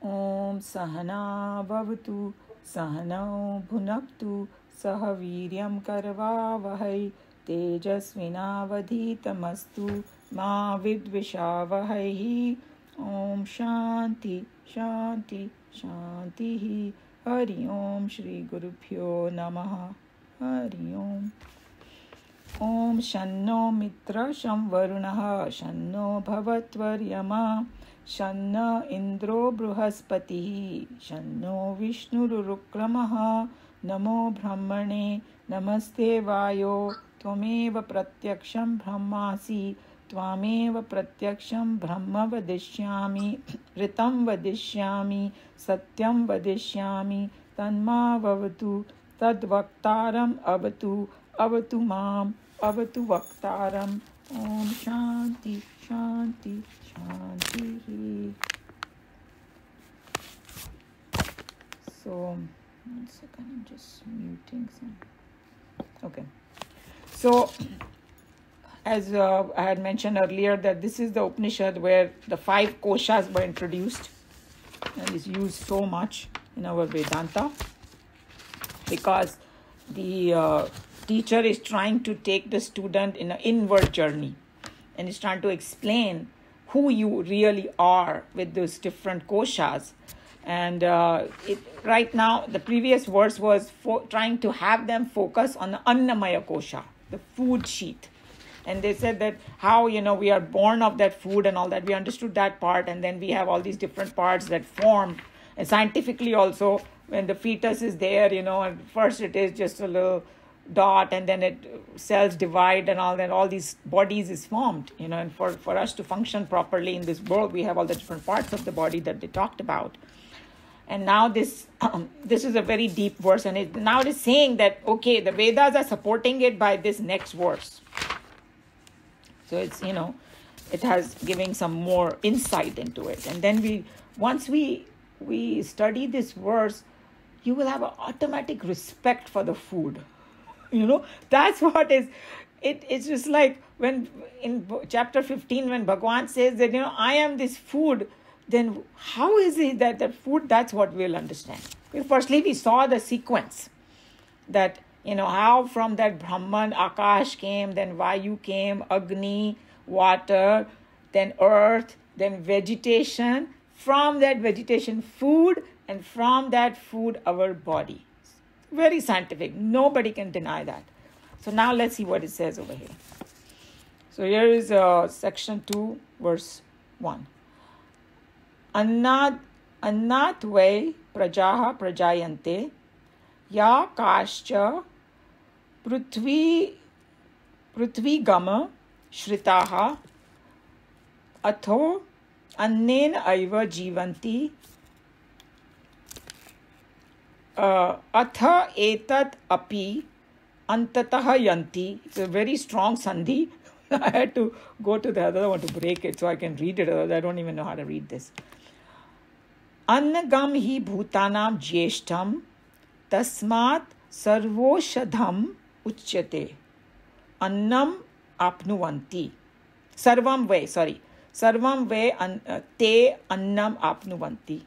ॐ सहना भवतु सहनौ भुनक्तु सह वीर्यं करवावहै तेजस्विनावधीतमस्तु मा विद्विषावहै। ॐ शान्ति शान्ति शान्तिः। हरि ओम श्री गुरुभ्यो नमः। हरि ओम। ॐ शन्नो मित्र शं वरुणः शन्नो भवत्वर्यमा शन्न इन्द्रो बृहस्पतिः शन्नो विष्णुरुक्रमः। नमो ब्रह्मणे नमस्ते वायो त्वमेव प्रत्यक्षं ब्रह्मासि त्वामेव प्रत्यक्षं ब्रह्म वदिष्यामि ऋतं वदिष्यामि सत्यं वदिष्यामि तन्मावतु तद्वक्तारम् अवतु अवतु माम् अवतु वक्तारम्। ॐ शान्ति शान्ति शान्तिः। So, 1 second, I'm just muting some. Okay. So, as I had mentioned earlier, that this is the Upanishad where the 5 koshas were introduced and is used so much in our Vedanta, because the teacher is trying to take the student in an inward journey and is trying to explain who you really are with those different koshas. And right now, the previous verse was trying to have them focus on the Annamaya kosha, the food sheath. And they said that how, we are born of that food and all that. We understood that part. And then we have all these different parts that form. And scientifically also, when the fetus is there, at first it is just a little dot, and then cells divide and all these bodies is formed, and for us to function properly in this world, we have all the different parts of the body that they talked about. And now this is a very deep verse, and now it is saying that, okay, the Vedas are supporting it by this next verse. So it's, it has giving some more insight into it. And then once we study this verse, you will have an automatic respect for the food. That's what is, it's just like when in chapter 15, when Bhagwan says that, I am this food, then how is it that food, that's what we'll understand. Firstly, we saw the sequence that, how from that Brahman, Akash came, then Vayu came, Agni, water, then earth, then vegetation, from that vegetation, food, and from that food, our body. Very scientific. Nobody can deny that. So now let's see what it says over here. So here is section 2, verse 1. Annat vai prajaha prajayante ya kascha prithvi gama shritaha atho annen aiva jivanti atha etat api antatah yanti. It's a very strong sandhi. I had to go to the other one to break it so I can read it. Otherwise, I don't even know how to read this. Annagam hi bhutanam jyeshtham tasmat sarvoshadham uchyate annam apnuvanti. Sarvam ve te annam apnuvanti.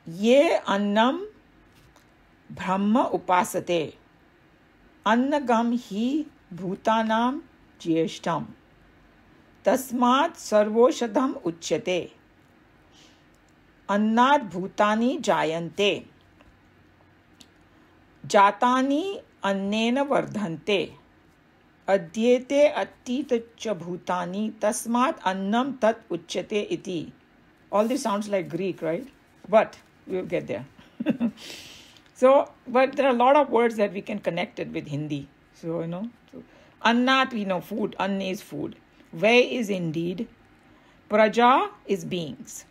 Ye annam brahma upasate annagam hi bhutanam jyeshtham tasmat sarvoshadham uchyate annat bhutani jayante jatani annena vardhante adyete attitacha bhutani tasmat annam tat uchyate iti. All this sounds like Greek, right? But we'll get there. So, but there are a lot of words that we can connect it with Hindi. So, annat, we know food. Anna is food. Vai is indeed. Praja is beings.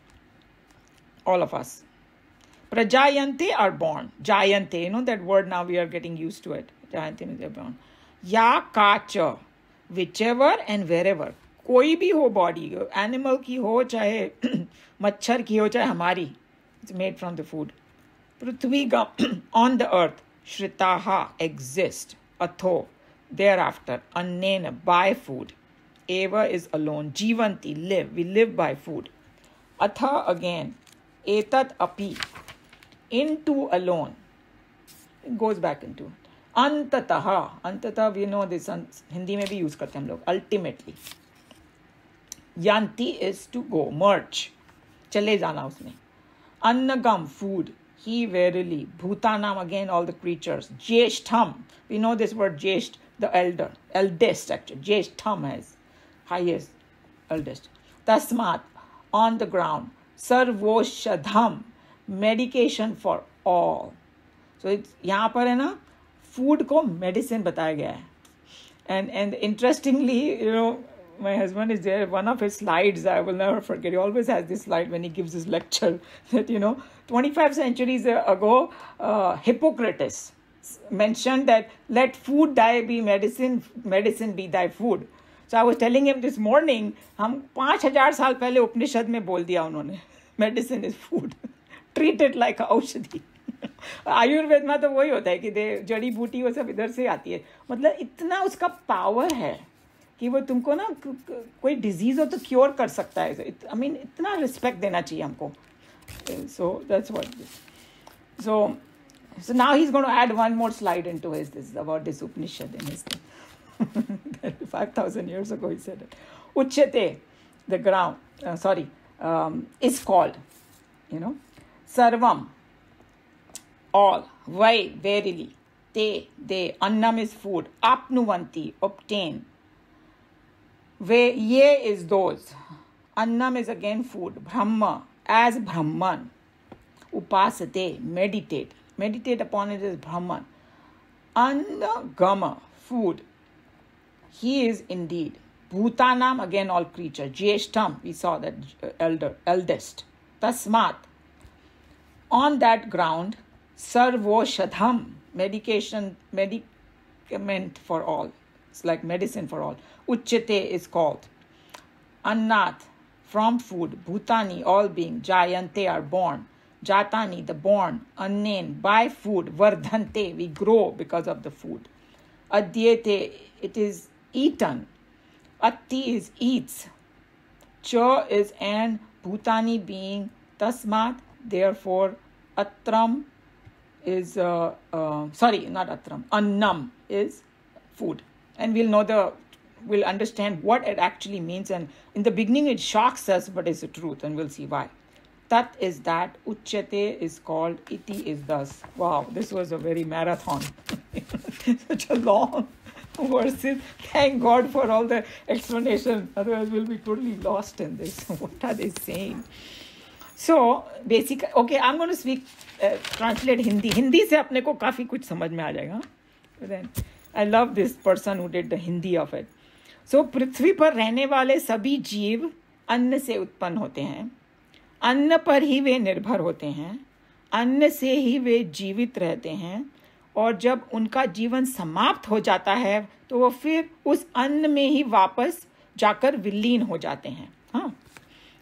All of us. Prajayante are born. Jayante, that word now we are getting used to it. Jayante means they're born. Ya kacha, whichever and wherever. Koi bhi ho body. Animal ki ho, chahe machhar ki ho, chahe hamari. It's made from the food. Prithvi on the earth. Shritaha exist. Atho thereafter. Annena by food. Eva is alone. Jivanti live. We live by food. atha again, etat api, into alone. It goes back into it. Antataha, we know this, Hindi में भी use करते हैं हम लोग, ultimately. Yanti is to go, merge, चले जाना उसमें. Annagam, food, he verily. Bhutanam, again all the creatures. Jeshtham, we know this word Jesht, the elder, eldest actually. Jeshtham has highest, eldest. Tasmat, on the ground. Sarvoshadham, medication for all. So it's यहाँ पर है ना, food को medicine बताया गया है. And interestingly, you know, my husband is there. One of his slides, I will never forget. He always has this slide when he gives his lecture that, you know, 25 centuries ago, Hippocrates mentioned that let food die be medicine, medicine be thy food. So I was telling him this morning, हम 5000 साल पहले उपनिषद में बोल दिया उन्होंने, medicine is food, treat it like औषधि. आयुर्वेद में तो वही होता है कि जड़ी बूटी वो सब इधर से आती है. मतलब इतना उसका पावर है कि वो तुमको ना कोई डिजीज हो तो क्योर कर सकता है. आई मीन इतना रिस्पेक्ट देना चाहिए हमको. So that's what. So now he's going to add one more slide into his this about this Upanishad in his thing. 5,000 years ago he said it. Uchyate, the ground, is called, you know, Sarvam, all, vai, verily, te, they, annam is food, apnuvanti, obtain, ve, ye is those, annam is again food, brahma, as Brahman, upasate, meditate upon it as Brahman, annagama, food, he is indeed, bhutanam, again all creature, jeshtam, we saw that eldest, tasmat, on that ground, sarvoshadham, medicament for all. It's like medicine for all. Uchyate is called. Annat, from food. Bhutani, all being. Jayante are born. Jatani, the born. Annen, by food. Vardhante, we grow because of the food. Adyete, it is eaten. Atti is eats. Cha is and. Bhutani being. Tasmat, therefore. Atram is, not atram, annam is food. And we'll understand what it actually means. And in the beginning it shocks us, but it's the truth, and we'll see why. Tat is that, uchyate is called, iti is thus. Wow, this was a very marathon. Such a long verses. Thank God for all the explanation. Otherwise we'll be totally lost in this. What are they saying? So basically, okay, I'm going to translate Hindi. Hindi से अपने को काफी कुछ समझ में आ जाएगा. Then I love this person who did the Hindi of it. So पृथ्वी पर रहने वाले सभी जीव अन्न से उत्पन्न होते हैं. अन्न पर ही वे निर्भर होते हैं. अन्न से ही वे जीवित रहते हैं. और जब उनका जीवन समाप्त हो जाता है तो वो फिर उस अन्न में ही वापस जाकर विलीन हो जाते हैं. हाँ,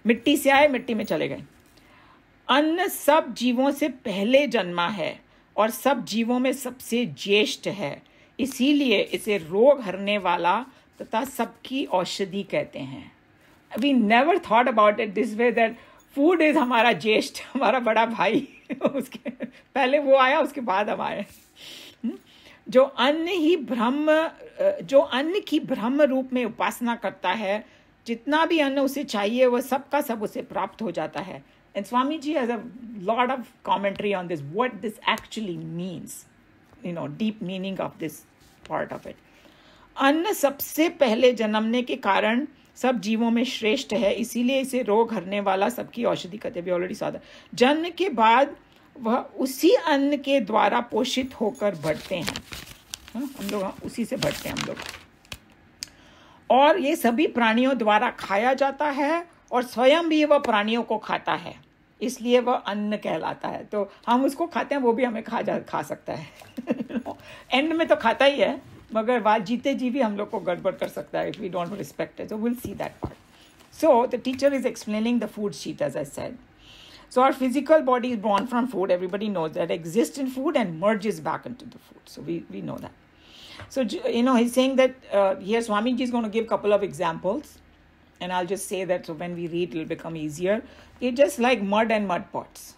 मिट्टी से आए मिट्टी में चले गए. अन्न सब जीवों से पहले जन्मा है और सब जीवों में सबसे ज्येष्ठ है. इसीलिए इसे रोग हरने वाला तथा सबकी औषधि कहते हैं. We never thought about it this way that food is हमारा ज्येष्ठ, हमारा बड़ा भाई. उसके पहले वो आया, उसके बाद हम आए. जो अन्न की ब्रह्म रूप में उपासना करता है, जितना भी अन्न उसे चाहिए वह सबका सब उसे प्राप्त हो जाता है. And Swamiji has a lot of commentary on this, what this actually means, you know, deep meaning of this part of it. अन्न सबसे पहले जन्मने के कारण सब जीवों में श्रेष्ठ है, इसीलिए इसे रोग हरने वाला सबकी औषधि कहते हैं. We already saw that. जन्म के बाद वह उसी अन्न के द्वारा पोषित होकर बढ़ते हैं. हम लोग उसी से बढ़ते हैं हम लोग. और ये सभी प्राणियों द्वारा खाया जाता है और स्वयं भी वह प्राणियों को खाता है, इसलिए वह अन्न कहलाता है. तो हम उसको खाते हैं, वो भी हमें खा सकता है. एंड में तो खाता ही है, मगर बात जीते जी भी हम लोग को गड़बड़ कर सकता है if we don't respect it. So we'll see that part. So the teacher is explaining the food sheet, as I said. So our physical body is born from food. Everybody knows that, exists in food and merges back into the food. So we know that. So, you know, he's saying that here Swamiji is going to give a couple of examples. and I'll just say that so when we read, it'll become easier. It's just like mud and mud pots.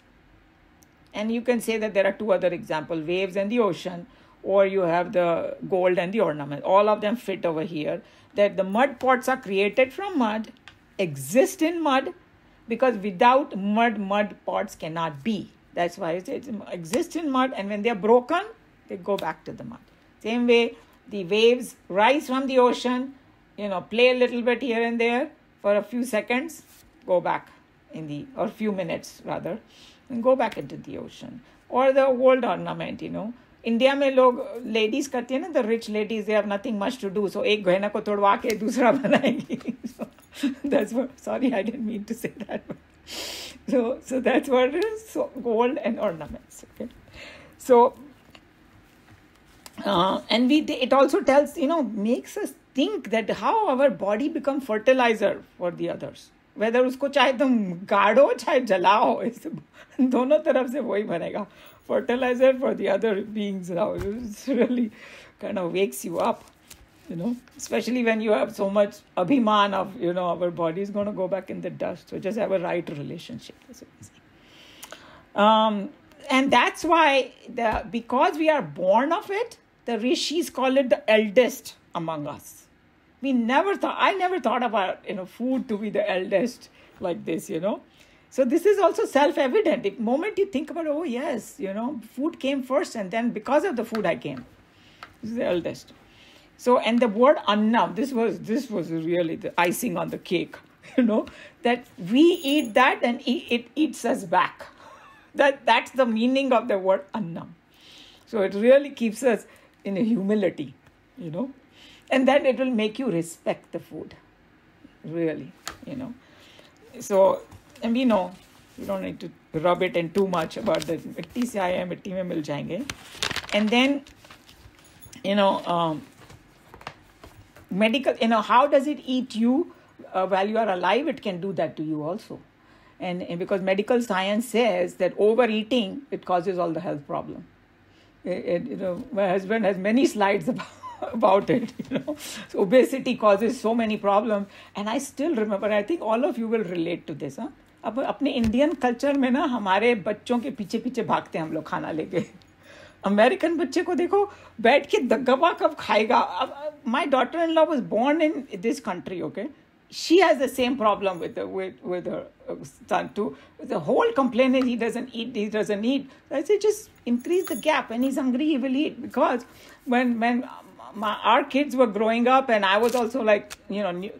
And you can say that there are two other examples, waves and the ocean, or you have the gold and the ornament. All of them fit over here. That the mud pots are created from mud, exist in mud, because without mud, mud pots cannot be. That's why it exists in mud, and when they're broken, they go back to the mud. Same way, the waves rise from the ocean, play a little bit here and there for a few seconds, go back or few minutes rather, and go back into the ocean. Or the gold ornament, India में लोग ladies करती है ना, the rich ladies, they have nothing much to do, so एक गहना को तोड़वा के दूसरा बनाएंगी. So that's what, sorry, I didn't mean to say that. So that's what it is. So gold and ornaments. Okay. So and it also tells, makes us think that how our body become fertilizer for the others. Whether उसको चाहे तुम गाड़ो चाहे जलाओ, दोनों तरफ से वही बनेगा. Fertilizer for the other beings now. It really kind of wakes you up, especially when you have so much abhiman of, our body is going to go back in the dust. So just have a right relationship. And that's why, because we are born of it, the rishis call it the eldest among us. I never thought about, food to be the eldest like this, So this is also self-evident. The moment you think about, oh yes, food came first, and then because of the food I came. This is the eldest. So, and the word annam, this was really the icing on the cake, that we eat that and it eats us back. That's the meaning of the word annam. So it really keeps us in a humility, and then it will make you respect the food, really, So, and we know, you don't need to rub it in too much about the mitti se aaye hain, mitti mein mil jayenge. And then, medical, how does it eat you while you are alive? It can do that to you also. And because medical science says that overeating, it causes all the health problem. My husband has many slides about it, So obesity causes so many problems. And I still remember, I think all of you will relate to this. अब अपने Indian culture में ना हमारे बच्चों के पीछे पीछे भागते हैं हम लोग खाना लेके. अमेरिकन बच्चे को देखो बैठ के दगवा कब खाएगा. My daughter-in-law was born in this country, okay? She has the same problem with her son too. The whole complaint is he doesn't eat. I say just increase the gap. When he's hungry, he will eat. Because when our kids were growing up, and I was also like,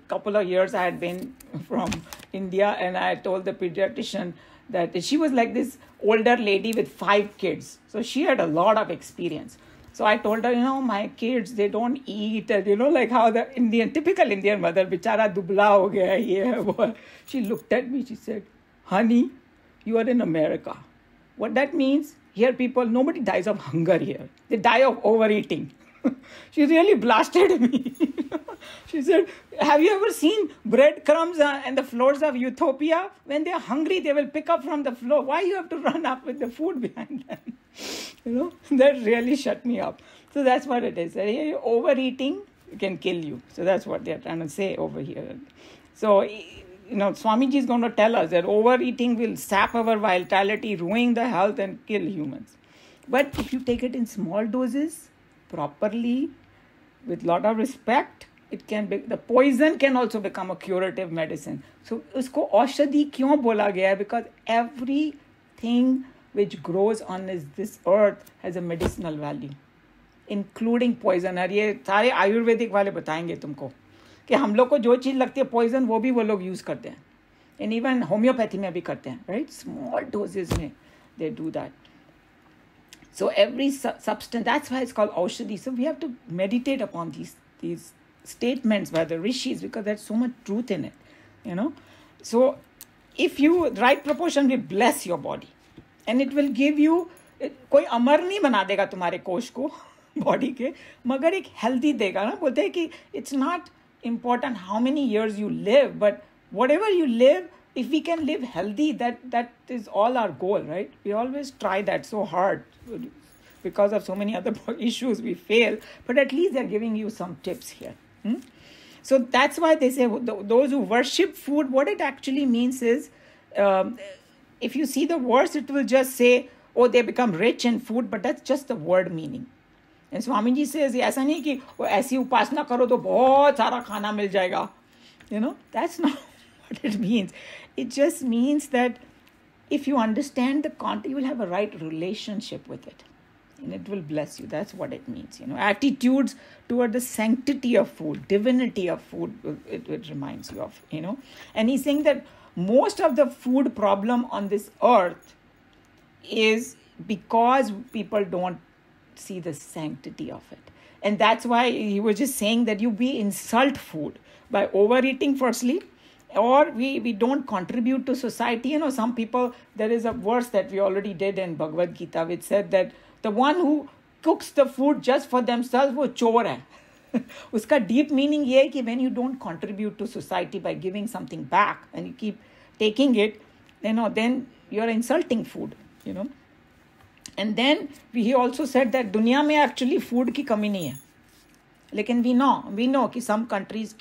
couple of years I had been from India, and I told the pediatrician that she was like this older lady with 5 kids. So she had a lot of experience. So I told her, my kids, they don't eat. And, like how the typical Indian mother, bichara dubla ho gaya, ye. She looked at me, she said, honey, you are in America. What that means, here nobody dies of hunger here. They die of overeating. She really blasted me. She said, have you ever seen breadcrumbs and the floors of Utopia? When they are hungry, they will pick up from the floor. Why you have to run up with the food behind them? That really shut me up. So that's what it is. Overeating can kill you. So that's what they're trying to say over here. So, Swamiji is going to tell us that overeating will sap our vitality, ruin the health and kill humans. But if you take it in small doses, properly, with lot of respect, it can be, the poison can also become a curative medicine. So usko aushadhi kyun bola gaya? Because everything which grows on this earth has a medicinal value, including poison. और ये सारे आयुर्वेदिक वाले बताएंगे तुमको कि हम लोग को जो चीज़ लगती है poison, वो भी वो लोग use करते हैं. And even homeopathy में भी करते हैं, right? Small doses में they do that. So every substance, that's why it's called aushadhi. So we have to meditate upon these statements by the rishis, because there's so much truth in it, So if you, right proportion will bless your body, and it will give you, कोई अमर नहीं बना देगा तुम्हारे कोश को, body के, मगर एक healthy देगा ना. बोलते हैं कि it's not important how many years you live, but whatever you live, if we can live healthy, that is all our goal, right? We always try that so hard. Because of so many other issues, we fail. But at least they're giving you some tips here. So So that's why they say those who worship food, what it actually means is, um, if you see the words, it will just say, oh, they become rich in food, but that's just the word meaning. And Swami ji says, ऐसा नहीं कि वो ऐसी उपासना करो तो बहुत सारा खाना मिल जाएगा. That's not what it means. It just means that if you understand the content, you will have a right relationship with it. And it will bless you. That's what it means. Attitudes toward the sanctity of food, divinity of food, it reminds you of, And he's saying that most of the food problem on this earth is because people don't see the sanctity of it. And that's why he was just saying that we insult food by overeating firstly, or we don't contribute to society. Some people, there is a verse that we already did in Bhagavad Gita which said that the one who cooks the food just for themselves, वो चोर है. उसका deep meaning ये है कि when you don't contribute to society by giving something back and you keep taking it, then you're insulting food, And then he also said that दुनिया में actually food की कमी नहीं है. लेकिन we know कि some countries,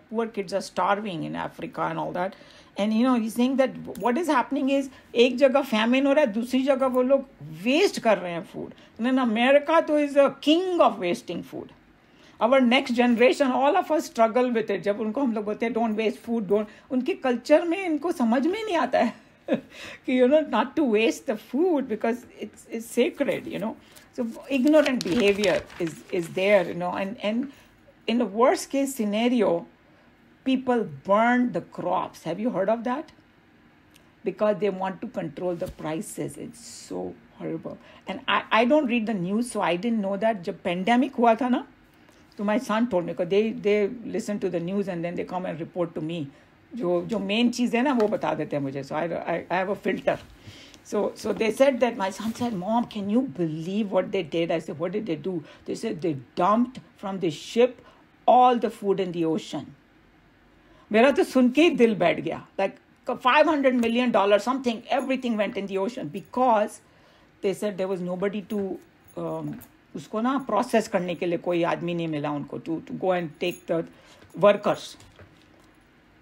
poor kids are starving in Africa and all that. And he's saying that what is happening is एक जगह famine हो रहा है, दूसरी जगह वो लोग waste कर रहे हैं food. And then America तो is a king of wasting food. Our next generation, all of us struggle with it. जब उनको हम लोग बोलते हैं don't waste food, उनके culture में इनको समझ में नहीं आता है कि not to waste the food because it's sacred, So ignorant behavior is there, and in the worst case scenario, people burn the crops. Have you heard of that? Because they want to control the prices. It's so horrible. And I don't read the news, so I didn't know that. Jab pandemic hua tha na, so my son told me, because they listen to the news and then they come and report to me. जो main चीज़ है ना वो बता देते हैं मुझे. So I have a filter. So they said that, my son said, Mom, can you believe what they did? I said, what did they do? They said they dumped from the ship all the food in the ocean. मेरा तो सुन के ही दिल बैठ गया. Like $500 million something, everything went in the ocean because they said there was nobody to उसको ना process करने के लिए कोई आदमी नहीं मिला उनको to go and take the workers.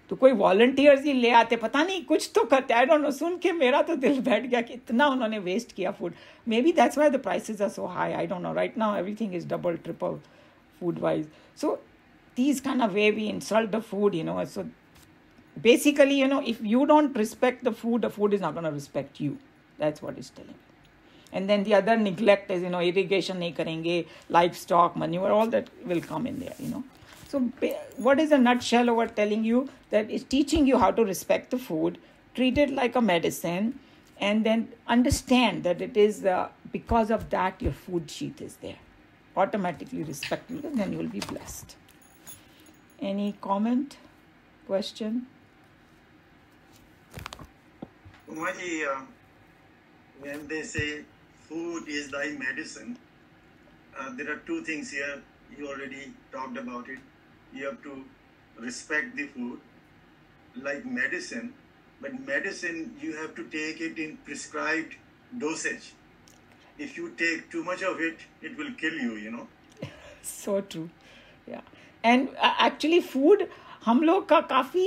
तो कोई वॉलंटियर्स ही ले आते, पता नहीं कुछ तो करते. आई डोंट नो. सुन के मेरा तो दिल बैठ गया कि इतना उन्होंने वेस्ट किया food. Maybe that's why the prices are so high. I don't know. Right now everything is double triple food wise. So these kind of way we insult the food, So basically, if you don't respect the food is not going to respect you. That's what he's telling. And then the other neglect is, irrigation nahi karenge, livestock, manure, all that will come in there, So what is a nutshell over telling you? That is teaching you how to respect the food, treat it like a medicine, and then understand that it is because of that your food sheath is there. Automatically respect it, and then you will be blessed. Any comment, question? Umaji, when they say food is thy medicine, there are two things here. You already talked about it. You have to respect the food like medicine, but medicine you have to take it in prescribed dosage. If you take too much of it, it will kill you, So true. Yeah. And actually food हम लोग का काफ़ी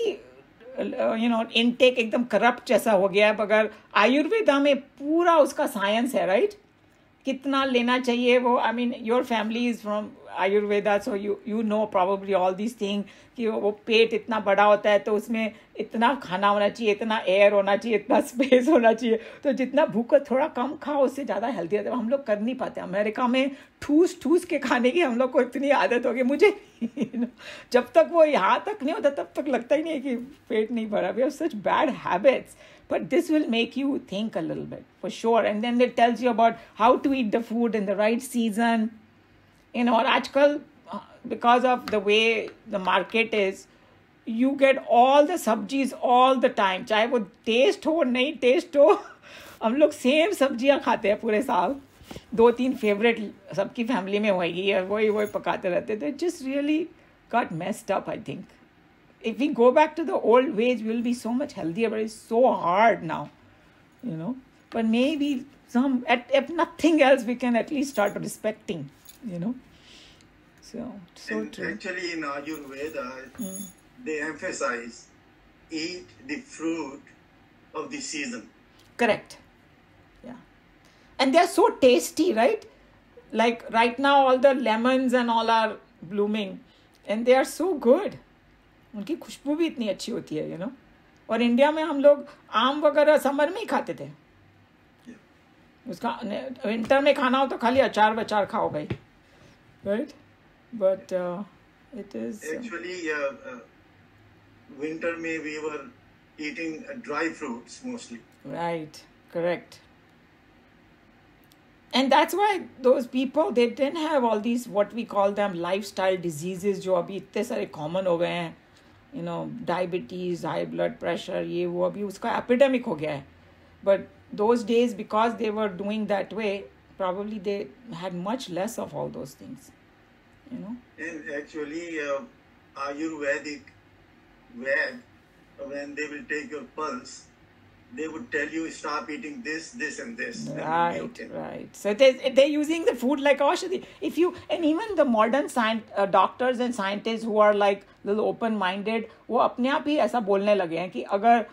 intake एकदम corrupt जैसा हो गया है. मगर आयुर्वेदा में पूरा उसका साइंस है, राइट? कितना लेना चाहिए वो. I mean your family is from Ayurveda, so you know probably all this thing कि वो पेट इतना बड़ा होता है तो उसमें इतना खाना होना चाहिए, इतना एयर होना चाहिए, इतना स्पेस होना चाहिए. तो जितना भूख थोड़ा कम खाओ उससे ज़्यादा हेल्दी रहता है. हम लोग कर नहीं पाते. अमेरिका में ठूस के खाने की हम लोग को इतनी आदत हो गई. मुझे जब तक वो यहाँ तक नहीं होता तब तक लगता ही नहीं है कि पेट नहीं भरा. We have such bad habits. But this will make you think a little bit, for sure. And then it tells you about how to eat the food in the right season. और आजकल, because of the way the market is, you get all the सब्जीज all the time. चाहे वो test हो नहीं test हो, हम लोग same सब्जियां खाते हैं पूरे साल. 2-3 फेवरेट सबकी फैमिली में होगी, वही पकाते रहते. तो it just really got messed up, I think. If we go back to the old ways, we'll be so much healthier, but it's so hard now, But maybe if nothing else, we can at least start respecting, So And true. actually, in Ayurveda, they emphasize eat the fruit of the season. Correct. Yeah. And they're so tasty, right? Like right now, all the lemons and all are blooming, and they are so good. उनकी खुशबू भी इतनी अच्छी होती है, और India में हम लोग आम वगैरह समर में ही खाते थे. उसका विंटर में खाना हो तो खाली अचार वचार खाओ भाई, right? But it is Actually, winter May we were eating dry fruits mostly. right, correct. And that's why those people, they didn't have all these what we call them lifestyle diseases जो अभी इतने सारे common हो गए हैं, diabetes, high blood pressure, ये वो अभी उसका epidemic हो गया है. But those days, because they were doing that way, probably they had much less of all those things, And actually, Ayurvedic Ved, when they will take your pulse, they would tell you stop eating this, this, and this. and you'll be okay. Right. So they're using the food like aushadhi. And even the modern doctors and scientists who are like little open-minded, वो अपने आप ही ऐसा बोलने लगे हैं कि अगर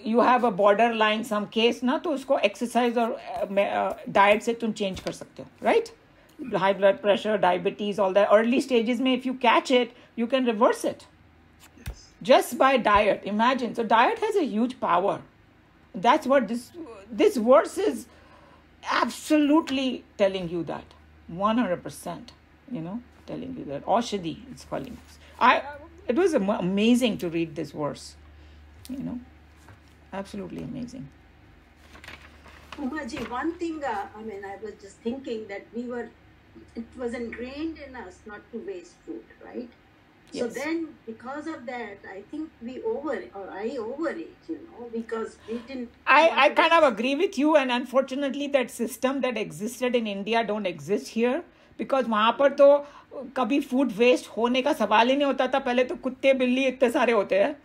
you have a borderline some case ना, तो उसको exercise और diet से तुम change कर सकते हो, right? High blood pressure, diabetes, all that early stages में, if you catch it, you can reverse it Yes. just by diet. Imagine. So diet has a huge power. That's what this verse is absolutely telling you that. 100%, telling you that. Aushadhi, it's calling us. It was amazing to read this verse, absolutely amazing. Umaji, one thing, I was just thinking that it was ingrained in us not to waste food, right? So Yes. then, because of that, I think I overate, because we didn't. I kind of agree with you, and unfortunately that system that existed in India don't exist here, because वहाँ पर तो कभी food waste होने का सवाल ही नहीं होता था. पहले तो कुत्ते बिल्ली इतने सारे होते हैं,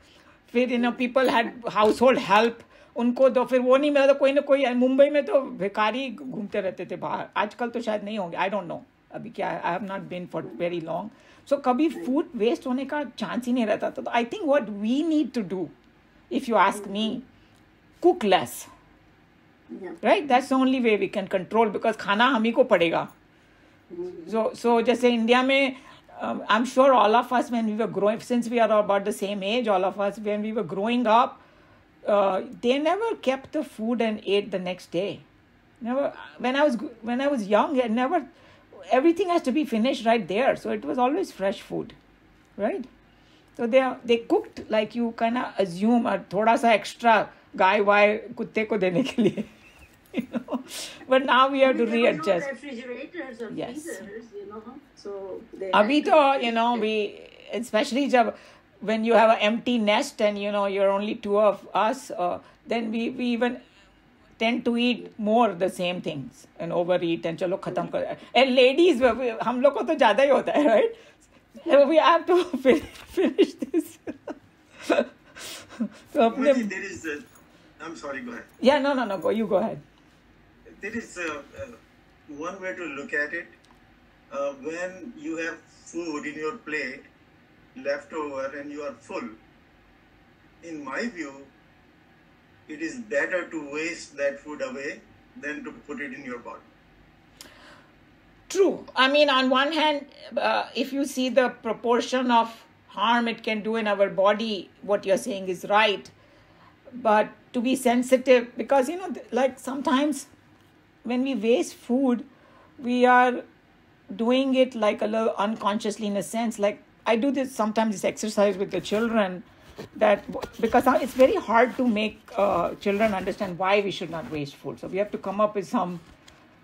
फिर people had household help, उनको तो फिर वो नहीं मिला तो कोई ना कोई. मुंबई में तो भिखारी घूमते रहते थे बाहर. आजकल तो शायद नहीं होंगे, I don't know अभी क्या. I have not been for very long. So कभी food waste होने का चांस ही नहीं रहता था. तो I think what we need to do, if you ask me, cook less. Yeah. Right? That's the only way we can control, because खाना हम ही को पड़ेगा. So जैसे इंडिया में, I'm sure all of us when we were growing, since we are about the same age, all of us when we were growing up, they never kept the food and ate the next day. Never. When I was young, I never. Everything has to be finished right there. So it was always fresh food, right? So they cooked like you kind of assume a thoda sa extra गाय वाय कुत्ते को देने के लिए. But now we have to There were no readjust. refrigerators or Yes. freezers, so they अभी had तो we, especially when you have an empty nest and you're only two of us, then we even tend to eat more the same things and overeat and चलो खत्म कर. And ladies, हम लोग को तो ज़्यादा ही होता है, right? So we have to finish this. तो अपने, Umaji, there is I'm sorry, go ahead. yeah, no, go, you go ahead. There is one way to look at it. When you have food in your plate left over and you are full, in my view, it is better to waste that food away than to put it in your body. True. I mean, on one hand, if you see the proportion of harm it can do in our body, what you're saying is right. But to be sensitive, because, like sometimes when we waste food, we are doing it like a little unconsciously, in a sense. Like I do this exercise with the children, that because it's very hard to make children understand why we should not waste food. So we have to come up with some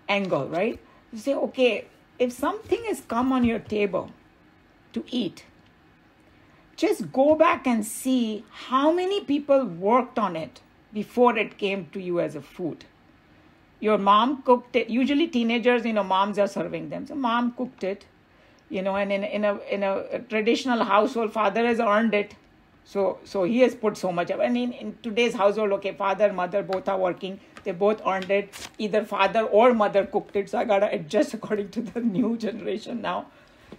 angle, right? You say, okay, if something has come on your table to eat, just go back and see how many people worked on it before it came to you as a food. Your mom cooked it. Usually teenagers, moms are serving them. So mom cooked it, and in a traditional household, father has earned it. So he has put so much. I mean, in today's household, okay, father, mother, both are working. They both earned it. Either father or mother cooked it. So I got to adjust according to the new generation now.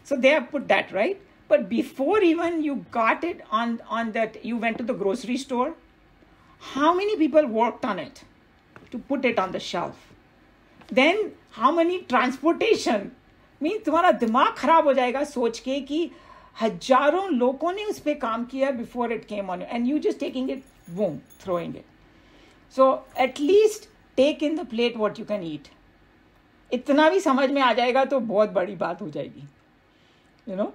So they have put that, right? But before even you got it on that, you went to the grocery store, how many people worked on it to put it on the shelf? Then how many transportation? Mean तुम्हारा दिमाग खराब हो जाएगा सोच के कि हजारों लोगों ने उस पर काम किया before it came on, and you just taking it, boom, throwing it. So at least take in the plate what you can eat. इतना भी समझ में आ जाएगा तो बहुत बड़ी बात हो जाएगी, you know.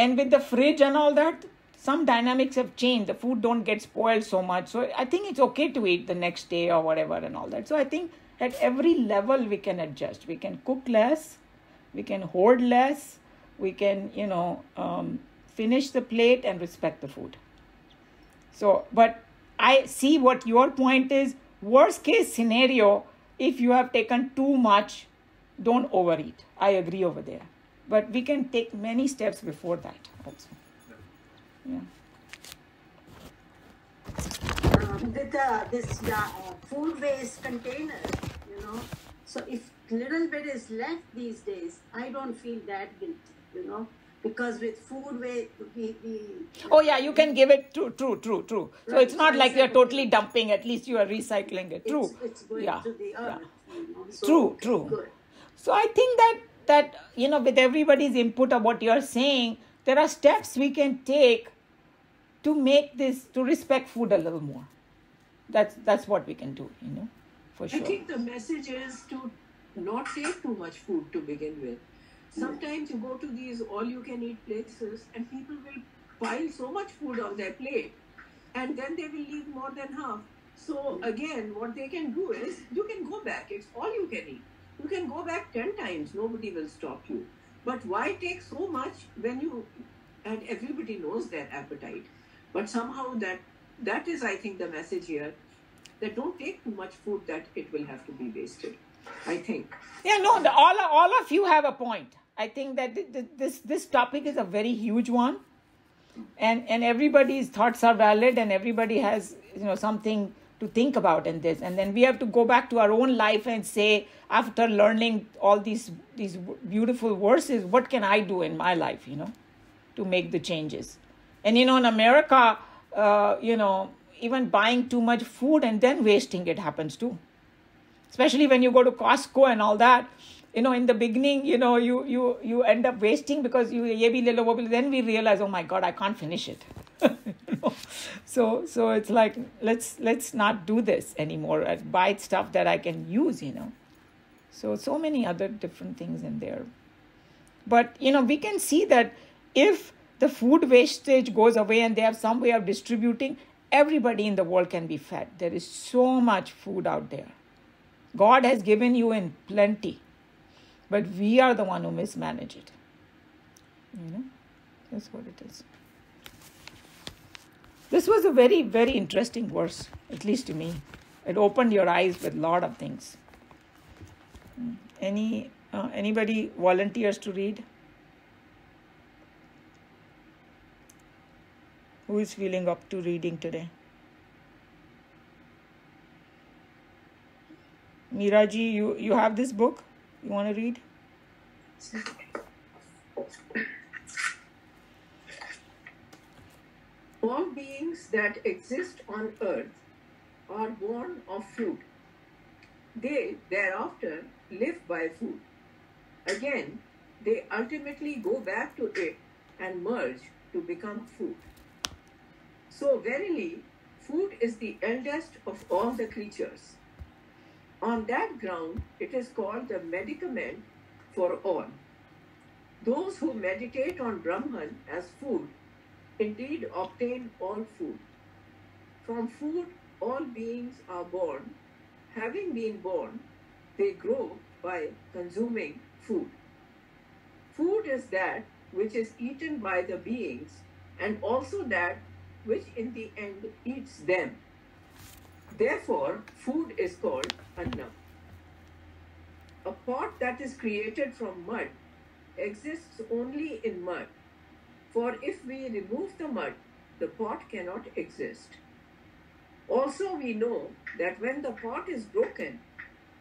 And with the fridge and all that, some dynamics have changed. The food don't get spoiled so much. So I think it's okay to eat the next day or whatever and all that. So I think at every level we can adjust. We can cook less. We can hoard less. We can, finish the plate and respect the food. So, but I see what your point is. Worst case scenario, if you have taken too much, don't overeat. I agree over there. But we can take many steps before that also. Yeah. With this food waste container, so if little bit is left these days, I don't feel that guilty, because with food waste, we oh yeah, you can give it. True. So right. It's not like you're totally dumping. At least you are recycling it. True. It's going to the earth. Yeah. So, True. Good. So I think that with everybody's input of what you're saying, there are steps we can take to make this, to respect food a little more. That's what we can do, for sure. I think the message is to not take too much food to begin with. Sometimes you go to these all-you-can-eat places and people will pile so much food on their plate and then they will leave more than half. So again, what they can do is, you can go back. It's all you can eat. You can go back 10 times. Nobody will stop you. But why take so much and everybody knows their appetite. But somehow that is, I think, the message here, that don't take too much food that it will have to be wasted, I think. Yeah, no, all of you have a point. I think that this topic is a very huge one, and everybody's thoughts are valid, and everybody has something to think about in this. And then we have to go back to our own life and say, after learning all these beautiful verses, what can I do in my life, to make the changes? And in America, even buying too much food and then wasting it happens too. Especially when you go to Costco and all that, in the beginning, you end up wasting because then we realize, oh my God, I can't finish it. So it's like, let's not do this anymore. Buy stuff that I can use, So many other different things in there. But, we can see that if the food wastage goes away and they have some way of distributing, everybody in the world can be fed. There is so much food out there. God has given you in plenty, but we are the one who mismanage it. That's what it is. This was a very, very interesting verse, at least to me. It opened your eyes with a lot of things. Anybody volunteers to read? Who is feeling up to reading today? Meeraji, you have this book? You want to read? All beings that exist on earth are born of food. They thereafter live by food. Again, they ultimately go back to it and merge to become food. So verily, food is the eldest of all the creatures. On that ground, it is called the medicament for all. Those who meditate on Brahman as food indeed obtain all food. From food, all beings are born. Having been born, they grow by consuming food. Food is that which is eaten by the beings, and also that which in the end eats them. Therefore, food is called Anna. A pot that is created from mud exists only in mud. For if we remove the mud, the pot cannot exist. Also, we know that when the pot is broken,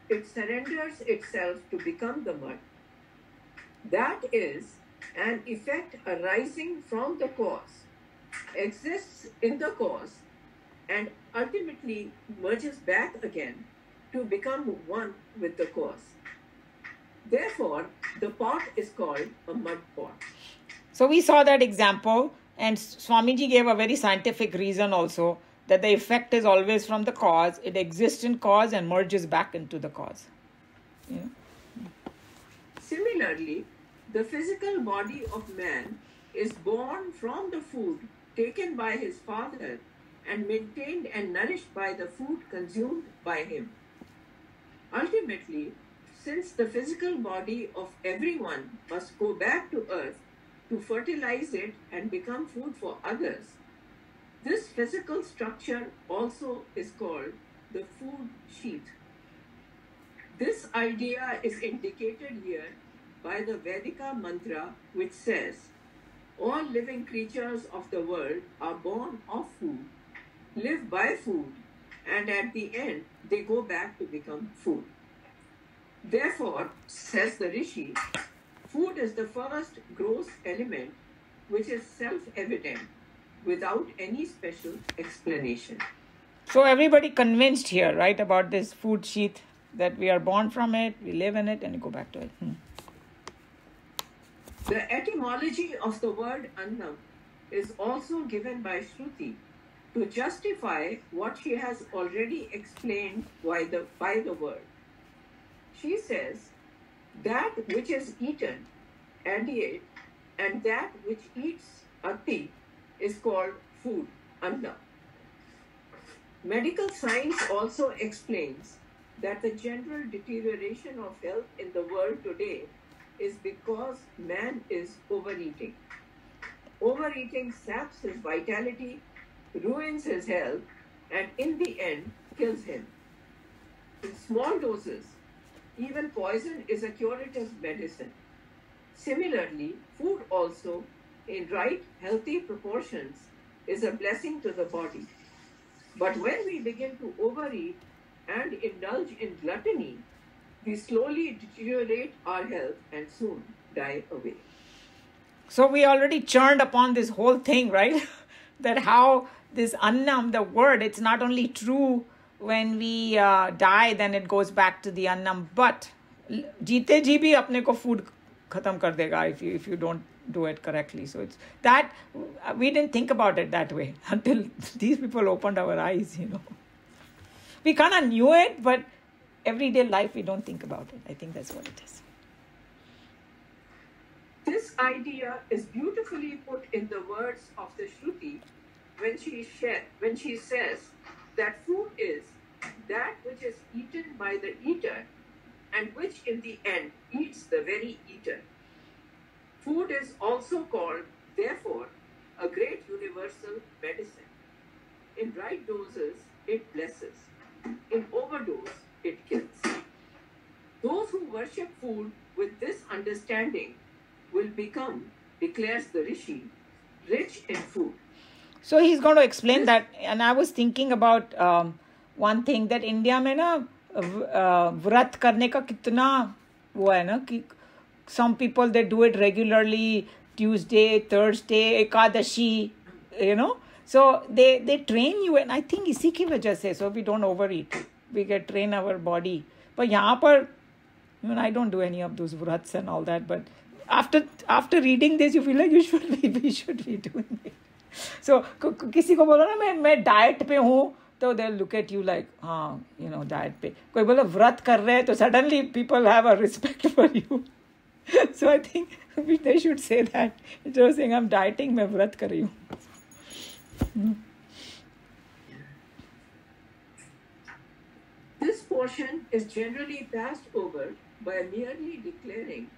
it surrenders itself to become the mud. That is, an effect arising from the cause, exists in the cause, and ultimately merges back again to become one with the cause. Therefore, the pot is called a mud pot. So we saw that example, and Swamiji gave a very scientific reason also, that the effect is always from the cause. It exists in cause and merges back into the cause. Yeah. Similarly, the physical body of man is born from the food taken by his father and maintained and nourished by the food consumed by him. Ultimately, since the physical body of everyone must go back to earth to fertilize it and become food for others, this physical structure also is called the food sheath. This idea is indicated here by the Vedika mantra, which says, all living creatures of the world are born of food, live by food, and at the end they go back to become food. Therefore, says the Rishi, food is the first gross element which is self-evident without any special explanation. So everybody convinced here, right, about this food sheath, that we are born from it, we live in it, and we go back to it. The etymology of the word annam is also given by Shruti to justify what she has already explained by the word. She says, that which is eaten, adiate, and that which eats ati is called food, anna. Medical science also explains that the general deterioration of health in the world today is because man is overeating. Overeating saps his vitality, ruins his health, and in the end kills him. In small doses, even poison is a curative medicine. Similarly, food also, in right healthy proportions, is a blessing to the body. But when we begin to overeat and indulge in gluttony, we slowly deteriorate our health and soon die away. So we already churned upon this whole thing, right? That how this annam, the word, it's not only true when we die, then it goes back to the annam, but जीते जी भी अपने को food खत्म कर देगा if you don't do it correctly. So it's that we didn't think about it that way until these people opened our eyes, We kind of knew it, but everyday life we don't think about it. I think that's what it is. This idea is beautifully put in the words of the Shruti when she says that food is that which is eaten by the eater and which in the end eats the very eater. Food is also called, therefore, a great universal medicine. In right doses, it blesses. In overdose, it kills. Those who worship food with this understanding will become, declares the Rishi, rich in food. So he's going to explain that. And I was thinking about one thing, that India में ना व्रत करने का कितना वो है ना कि some people they do it regularly, Tuesday, Thursday, Ekadashi, So they train you, and I think इसी की वजह से, so we don't overeat. We get train our body. But यहाँ पर, I don't do any of those vrats and all that. But after reading this, you feel like we should be doing it. So किसी को बोलो ना मैं diet पे हूँ, तो they'll look at you like, diet पे. कोई बोलो व्रत कर रहे हैं, तो suddenly people have a respect for you. So I think they should say that. Instead of saying I'm dieting, मैं व्रत कर रही हूँ. This portion is generally passed over by merely declaring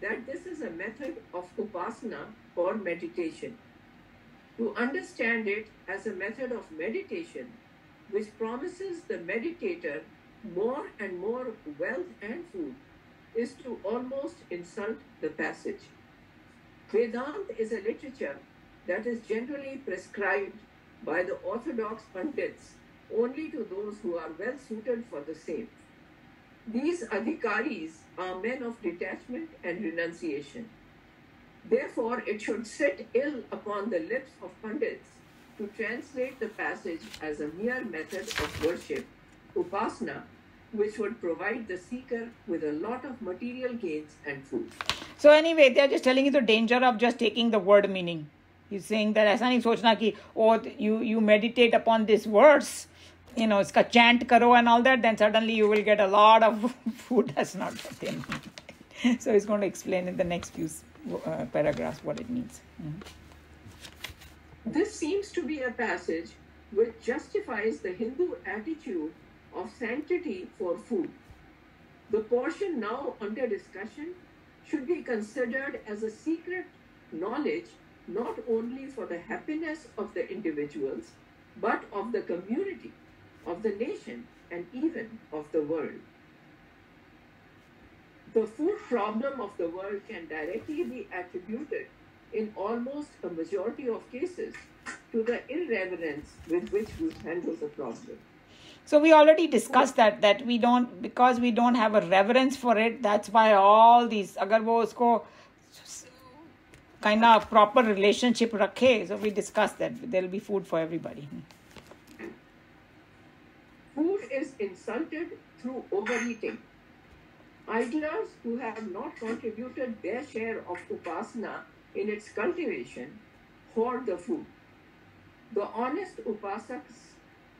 that this is a method of upasana or meditation. To understand it as a method of meditation, which promises the meditator more and more wealth and food, is to almost insult the passage. Vedanta is a literature that is generally prescribed by the orthodox pandits only to those who are well suited for the same. These adhikaris are men of detachment and renunciation. Therefore, it should sit ill upon the lips of pundits to translate the passage as a mere method of worship, upasana, which would provide the seeker with a lot of material gains and food. So anyway, they are just telling you the danger of just taking the word meaning. He's saying that ऐसा नहीं सोचना कि oh you meditate upon this verse, you know, इसका chant करो and all that, then suddenly you will get a lot of food. That's not what they mean. So he's going to explain in the next few paragraphs what it means. This seems to be a passage which justifies the Hindu attitude of sanctity for food. The portion now under discussion should be considered as a secret knowledge not only for the happiness of the individuals, but of the community, of the nation, and even of the world. The food problem of the world can directly be attributed in almost a majority of cases to the irreverence with which we handle the problem. So we already discussed that we don't, because we don't have a reverence for it, that's why all these, अगर वो उसको kind of proper relationship रखे, so we discussed that there will be food for everybody. Food is insulted through overeating. Idlers who have not contributed their share of upasana in its cultivation hoard the food. The honest upasaks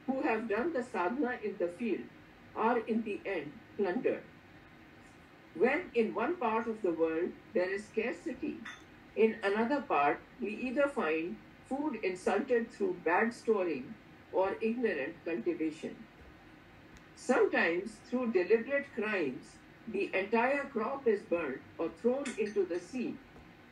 who have done the sadhana in the field are in the end plundered. When in one part of the world there is scarcity, in another part we either find food insulted through bad storing or ignorant cultivation. Sometimes through deliberate crimes, the entire crop is burnt or thrown into the sea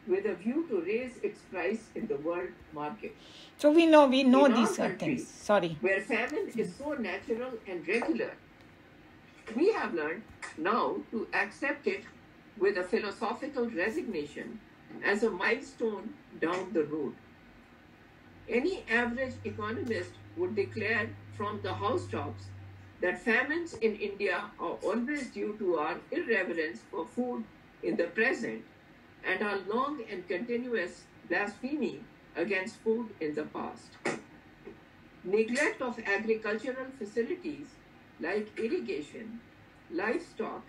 with a view to raise its price in the world market. So we know In these our things. country, Sorry. where famine is so natural and regular, we have learned now to accept it with a philosophical resignation as a milestone down the road. Any average economist would declare from the housetops that famines in India are always due to our irreverence for food in the present and our long and continuous blasphemy against food in the past. Neglect of agricultural facilities like irrigation, livestock,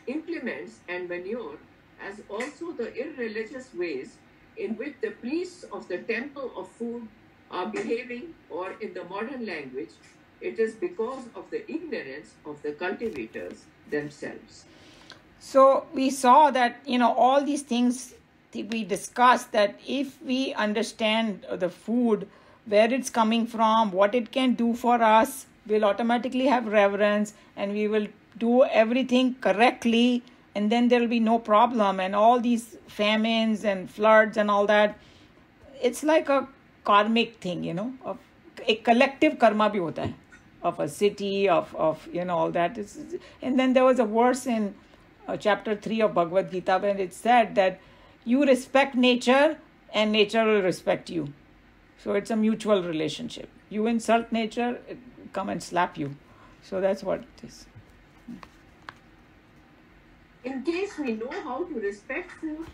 implements, and manure, as also the irreligious ways in which the priests of the temple of food are behaving, or in the modern language, it is because of the ignorance of the cultivators themselves. So we saw that, all these things we discussed, that if we understand the food, where it's coming from, what it can do for us, we'll automatically have reverence and we will do everything correctly, and then there will be no problem. And all these famines and floods and all that, it's like a karmic thing, of a collective karma bhi hota hai, of a city, of all that. And then there was a verse in chapter 3 of Bhagavad Gita when it said that you respect nature and nature will respect you. So it's a mutual relationship. You insult nature, it will come and slap you. So that's what it is. In case we know how to respect food,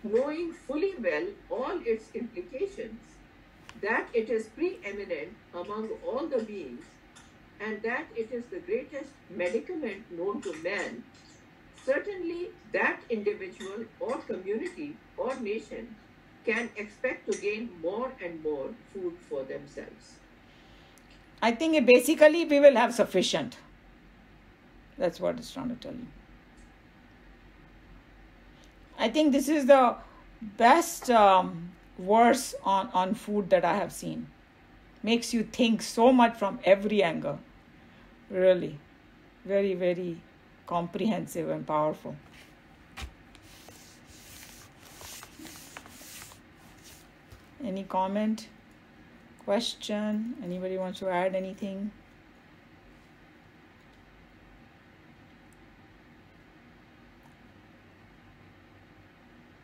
knowing fully well all its implications, that it is preeminent among all the beings, and that it is the greatest medicament known to man, certainly that individual or community or nation can expect to gain more and more food for themselves. I think basically we will have sufficient. That's what it's trying to tell you. I think this is the best verse on food that I have seen. Makes you think so much from every angle. Really. Very, very comprehensive and powerful. Any comment? Question? Anybody wants to add anything?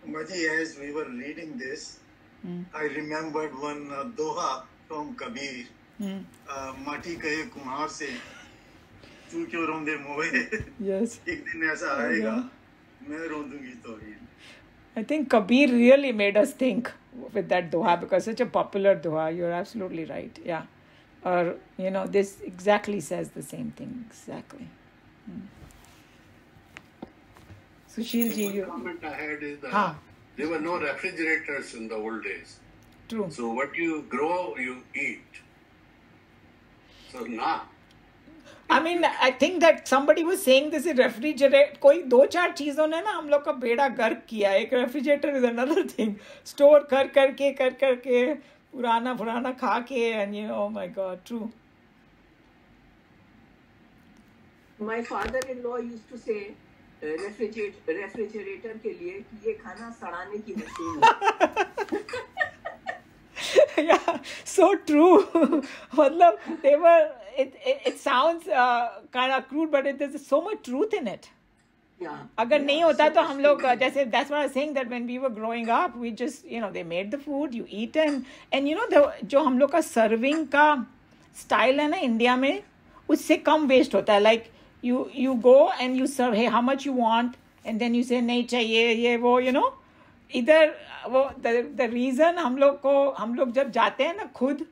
Maji, as we were reading this, I remembered one doha from Kabir. Mati kahe kumhar se, tu kyun ronde mohe? Yes. एक दिन ऐसा आएगा, मैं रोंदूंगी तो ही. I think Kabir really made us think with that doha because such a popular doha. You're absolutely right. Yeah. Or, this exactly says the same thing. Exactly. Sushil ji, One comment I had is that Ha. there were no refrigerators in the old days. True. So what you grow, you eat. So now, I mean, I think that somebody was saying this is refrigerator. कोई दो चार चीजों ने ना हम लोग का बेड़ा गर्क किया है. एक refrigerator is another thing. Store कर करके पुराना खा के and oh my God, true. My father-in-law used to say, refrigerator के लिए कि ये खाना सड़ाने की मशीन है. Yeah, so true. मतलब they were. It sounds kind of crude, but there's so much truth in it. Yeah. अगर नहीं होता तो हम लोग जैसे that's what I was saying that when we were growing up we just they made the food you eat and जो हम लोग का serving का style है ना इंडिया में उससे कम waste होता है like you go and you serve hey how much you want and then you say नहीं चाहिए ये वो इधर वो the reason हम लोग जब जाते हैं ना खुद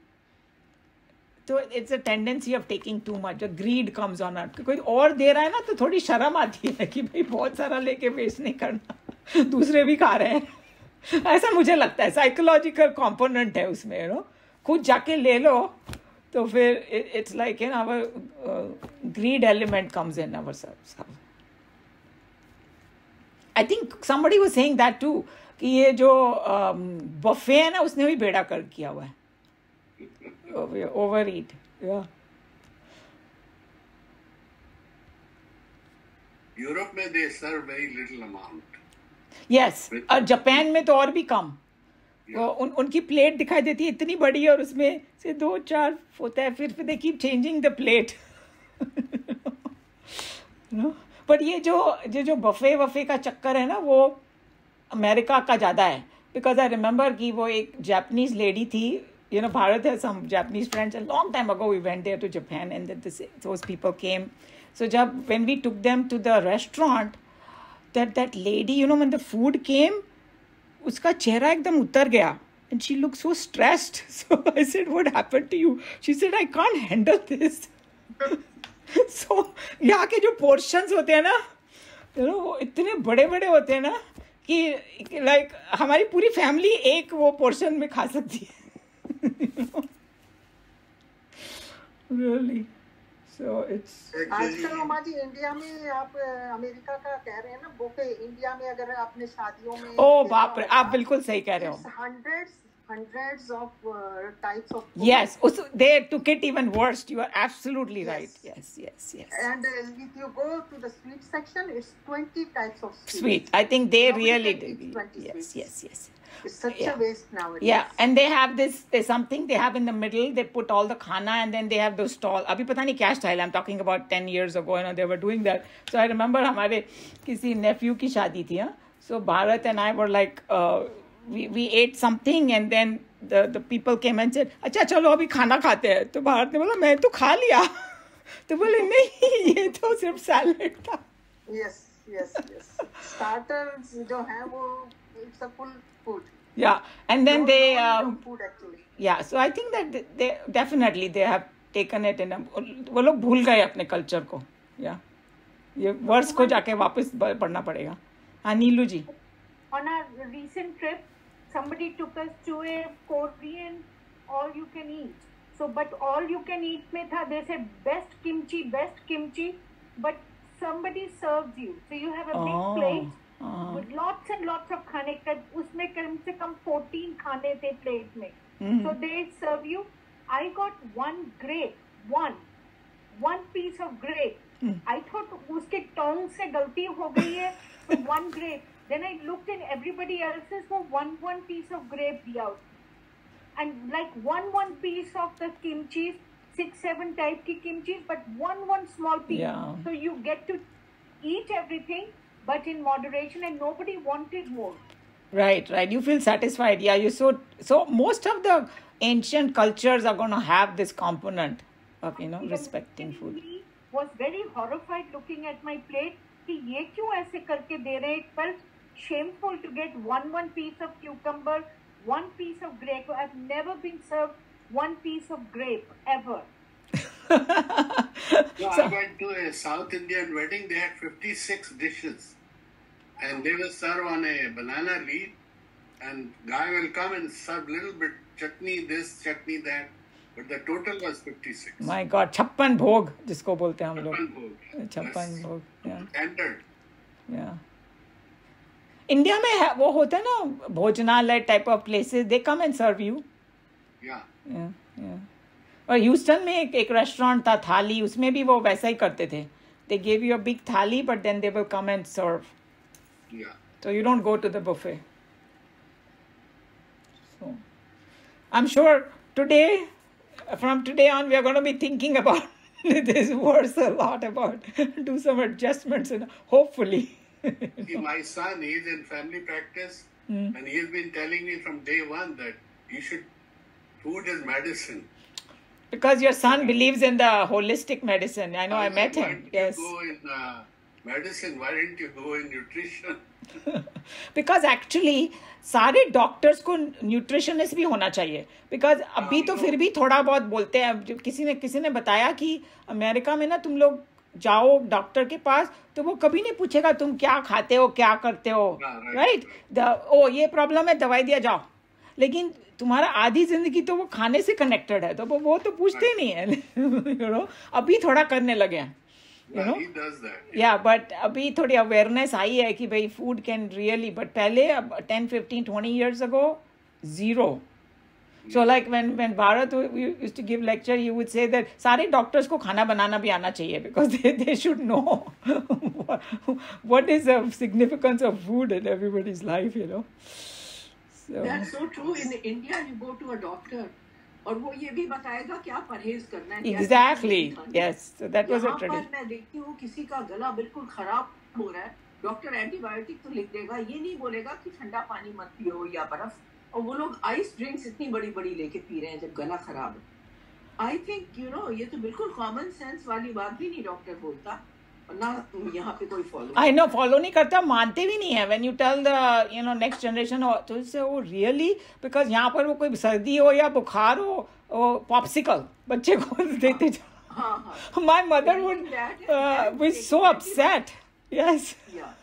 तो it's a tendency of taking too much. The greed comes on us. कोई और दे रहा है ना तो थोड़ी शर्म आती है कि भाई बहुत सारा लेके वेस्ट नहीं करना दूसरे भी खा रहे हैं ऐसा मुझे लगता है साइकोलॉजिकल कंपोनेंट है उसमें खुद जाके ले लो तो फिर it's like our greed element comes in ourselves. I think somebody was saying that too कि ये जो buffet है ना उसने भी बेड़ा कर किया हुआ है overeat. Yeah. Europe में they serve very little amount. Yes. और जापान में तो और भी कम. वो उनकी प्लेट दिखाई देती है इतनी बड़ी और उसमें से 2-4 होता है फिर they keep changing the plate. But ये जो बफे वफे का चक्कर है ना वो अमेरिका का ज़्यादा है because I remember कि वो एक जापानीज लेडी थी Bharat has some Japanese friends. A long time ago, we went there to Japan, and then those people came. So, when we took them to the restaurant, that lady, when the food came, uska chehra ekdam utar gaya, and she looked so stressed. So I said, "What happened to you?" She said, "I can't handle this." So, यहाँ के जो portions होते हैं ना, वो इतने बड़े-बड़े होते हैं ना कि like हमारी पूरी family एक वो portion में खा सकती है. Really. So it's आजकल हमारी इंडिया में आप अमेरिका का कह रहे हैं ना बुफे इंडिया में अगर आपने शादियों में बाप रे आप बिल्कुल सही कह रहे हो hundreds of types of food. Yes, also they took it even worse. You are absolutely right. Yes. And if you go to the sweet section, it's 20 types of sweet. I think they Nobody really can eat did. 20 Yes. sweets. It's such a waste nowadays. Yeah, and they have there's something they have in the middle. They put all the khana and then they have those stall. Abhi pata nahi kya style. I'm talking about 10 years ago. They were doing that. So I remember हमारे किसी nephew की शादी थी. So Bharat and I were like, we ate something and then the people came and said, अच्छा चलो अभी खाना खाते हैं. तो भारत ने बोला मैं तो खा लिया. तो बोले नहीं ये तो सिर्फ सैलेड था. Yes. Starters जो हैं वो it's a full food. Yeah, and then they food actually. Yeah, so I think that they definitely they have taken it in वो लोग भूल गए अपने कल्चर को. Yeah, ये वर्ड्स को जाके वापस पढ़ना पड़ेगा. हाँ नीलू जी. On our recent trip, somebody took us to a Korean all-you-can-eat. So, but all-you-can-eat में था, they said best kimchi, but somebody serves you. So you have a big plate with lots and lots of खाने का, उसमें कम से कम 14 खाने थे plate में. So they serve you. I got one grape, one piece of grape. I thought उसके tongue से गलती हो गई है, so one grape. Then I looked in everybody else's for one piece of grape दिया. And like one piece of the kimchi, 6-7 type की kimchi, but one small piece. Yeah. So you get to eat everything, but in moderation, and nobody wanted more. Right. You feel satisfied. Yeah, you so most of the ancient cultures are going to have this component of respecting food. He was very horrified looking at my plate. कि ये क्यों ऐसे करके दे रहे हैं? It felt shameful to get one piece of cucumber, one piece of grape. I've never been served one piece of grape ever. No, I went to a South Indian wedding. They had 56 dishes, and they will serve on a banana leaf. And guy will come and serve little bit chutney this, chutney that, but the total was 56. My God, छप्पन भोग जिसको बोलते हैं हम लोग. Chappan bhog. छप्पन भोग. Yeah. Standard. Yeah. India में वो होता है ना भोजनालय type of places, they come and serve you. Yeah. और ह्यूस्टन में एक रेस्टोरेंट था थाली, उसमें भी वो वैसा ही करते थे. They give you a big thali but then they will come and serve. Yeah. So you don't go to the buffet. So I'm sure from today on, we are going to be thinking about this verse a lot, about do some adjustments, and hopefully. See, my son, he's in family practice, and he's been telling me from day one that food is medicine. Because your son believes in the holistic medicine. I know, I met Why him. didn't Yes. you go in medicine? Why didn't you go in nutrition? Because actually सारे doctors को nutritionist भी होना चाहिए. Because अभी तो फिर भी थोड़ा बहुत बोलते हैं. किसी ने बताया कि अमेरिका में ना तुम लोग जाओ डॉक्टर के पास तो वो कभी नहीं पूछेगा तुम क्या खाते हो, क्या करते हो, राइट. ओ ये प्रॉब्लम है, दवाई दिया जाओ. लेकिन तुम्हारा आधी जिंदगी तो वो खाने से कनेक्टेड है, तो वो तो पूछते ही नहीं है. यू नो, अभी थोड़ा करने लगे हैं. You know? He does that. Yeah, but अभी थोड़ी awareness आई है कि भाई food can really, but पहले 10, 15, 20 years ago, zero. So like when Bharat used to give lecture, he would say that सारे doctors को खाना बनाना भी आना चाहिए, because they should know what is the significance of food in everybody's life, you know. So, That's so true. In India, you go to a doctor, और वो ये भी बताएगा क्या परहेज करना है. exactly, yes. So that was a यहाँ पर tradition. मैं देखती हूँ किसी का गला बिल्कुल खराब हो रहा है, डॉक्टर एंटीबायोटिक तो लिख देगा, ये नहीं बोलेगा कि ठंडा पानी मत पियो या बर्फ. और वो लोग आइस ड्रिंक्स इतनी बड़ी बड़ी लेके पी रहे हैं जब गला खराब है. आई थिंक ये तो बिल्कुल कॉमन सेंस वाली बात भी नहीं डॉक्टर बोलता, और ना यहाँ पे कोई फॉलो. I know, follow नहीं करता, मानते भी नहीं है. When you tell the next generation, तो इससे वो really, because यहाँ पर वो कोई सर्दी हो या बुखार हो, popsicle बच्चे को देते जाओ. My mother would be so upset. Yes. Yeah.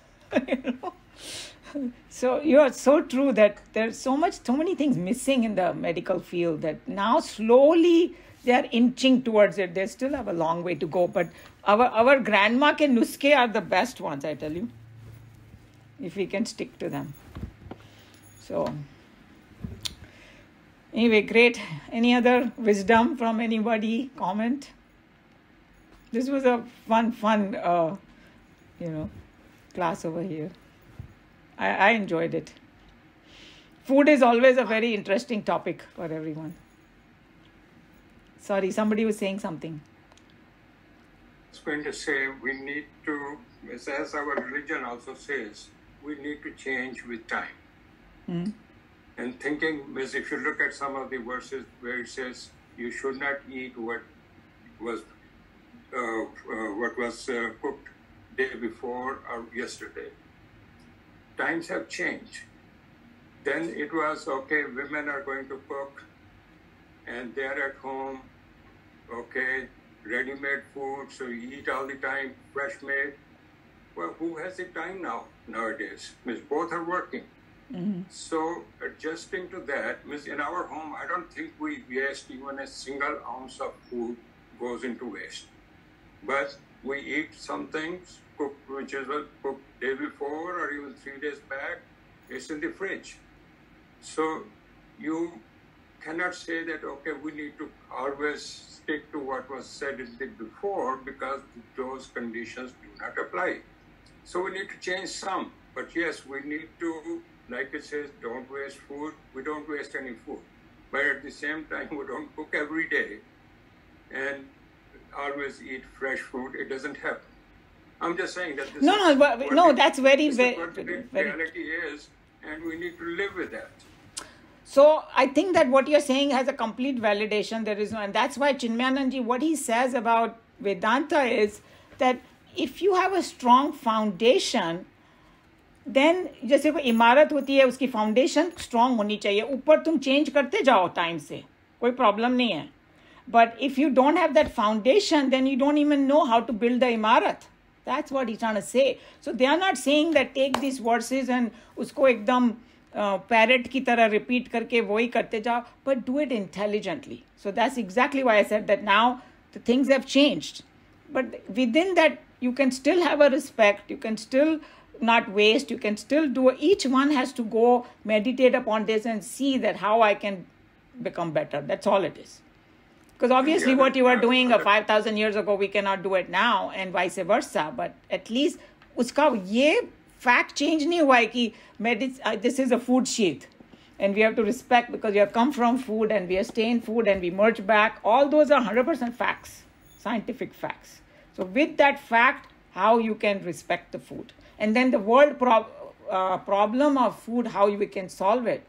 So you are so true that there's so many things missing in the medical field that now slowly they are inching towards it. They still have a long way to go, but our grandma ke nuske are the best ones, I tell you, if we can stick to them. So anyway, great. Any other wisdom from anybody? Comment? This was a fun class over here. I enjoyed it. Food is always a very interesting topic for everyone. Sorry, somebody was saying something. I was going to say we need to, as our religion also says, we need to change with time. And thinking, if you look at some of the verses where it says you should not eat what was cooked day before or yesterday. Times have changed. Then it was, okay, women are going to cook and they're at home, okay, ready-made food, so you eat all the time, fresh made. Well, who has the time nowadays? Both are working. So adjusting to that, in our home, I don't think we waste even a single ounce of food goes into waste. But we eat some things cooked, which is cooked day before or even 3 days back. It's in the fridge. So you cannot say that, okay, we need to always stick to what was said in the before, because those conditions do not apply. So we need to change some. But yes, we need to, like it says, don't waste food. We don't waste any food. But at the same time, we don't cook every day and always eat fresh food. It doesn't happen. I'm just saying that this that's very, very, reality is, and we need to live with that. So I think that what you're saying has a complete validation. There is no, and that's why Chinmayananji, what he says about Vedanta is that if you have a strong foundation, then जैसे कोई इमारत होती है उसकी foundation strong होनी चाहिए, ऊपर तुम चेंज करते जाओ टाइम से, कोई प्रॉब्लम नहीं है. But if you don't have that foundation, then you don't even know how to build the imarat. That's what he's trying to say. So they are not saying that take these verses and usko ekdam parrot ki tarah repeat karke wohi karte jao, but do it intelligently. So that's exactly why I said that now the things have changed. But within that, you can still have a respect. You can still not waste. You can still do. Each one has to go meditate upon this and see that how I can become better. That's all it is. Because obviously what you were doing 5,000 years ago, we cannot do it now, and vice versa. But at least uska ye fact change nahi hua hai ki this is a food sheath. And we have to respect because we have come from food and we are staying food and we merge back. All those are 100% facts, scientific facts. So with that fact, how you can respect the food. And then the world problem of food, how we can solve it,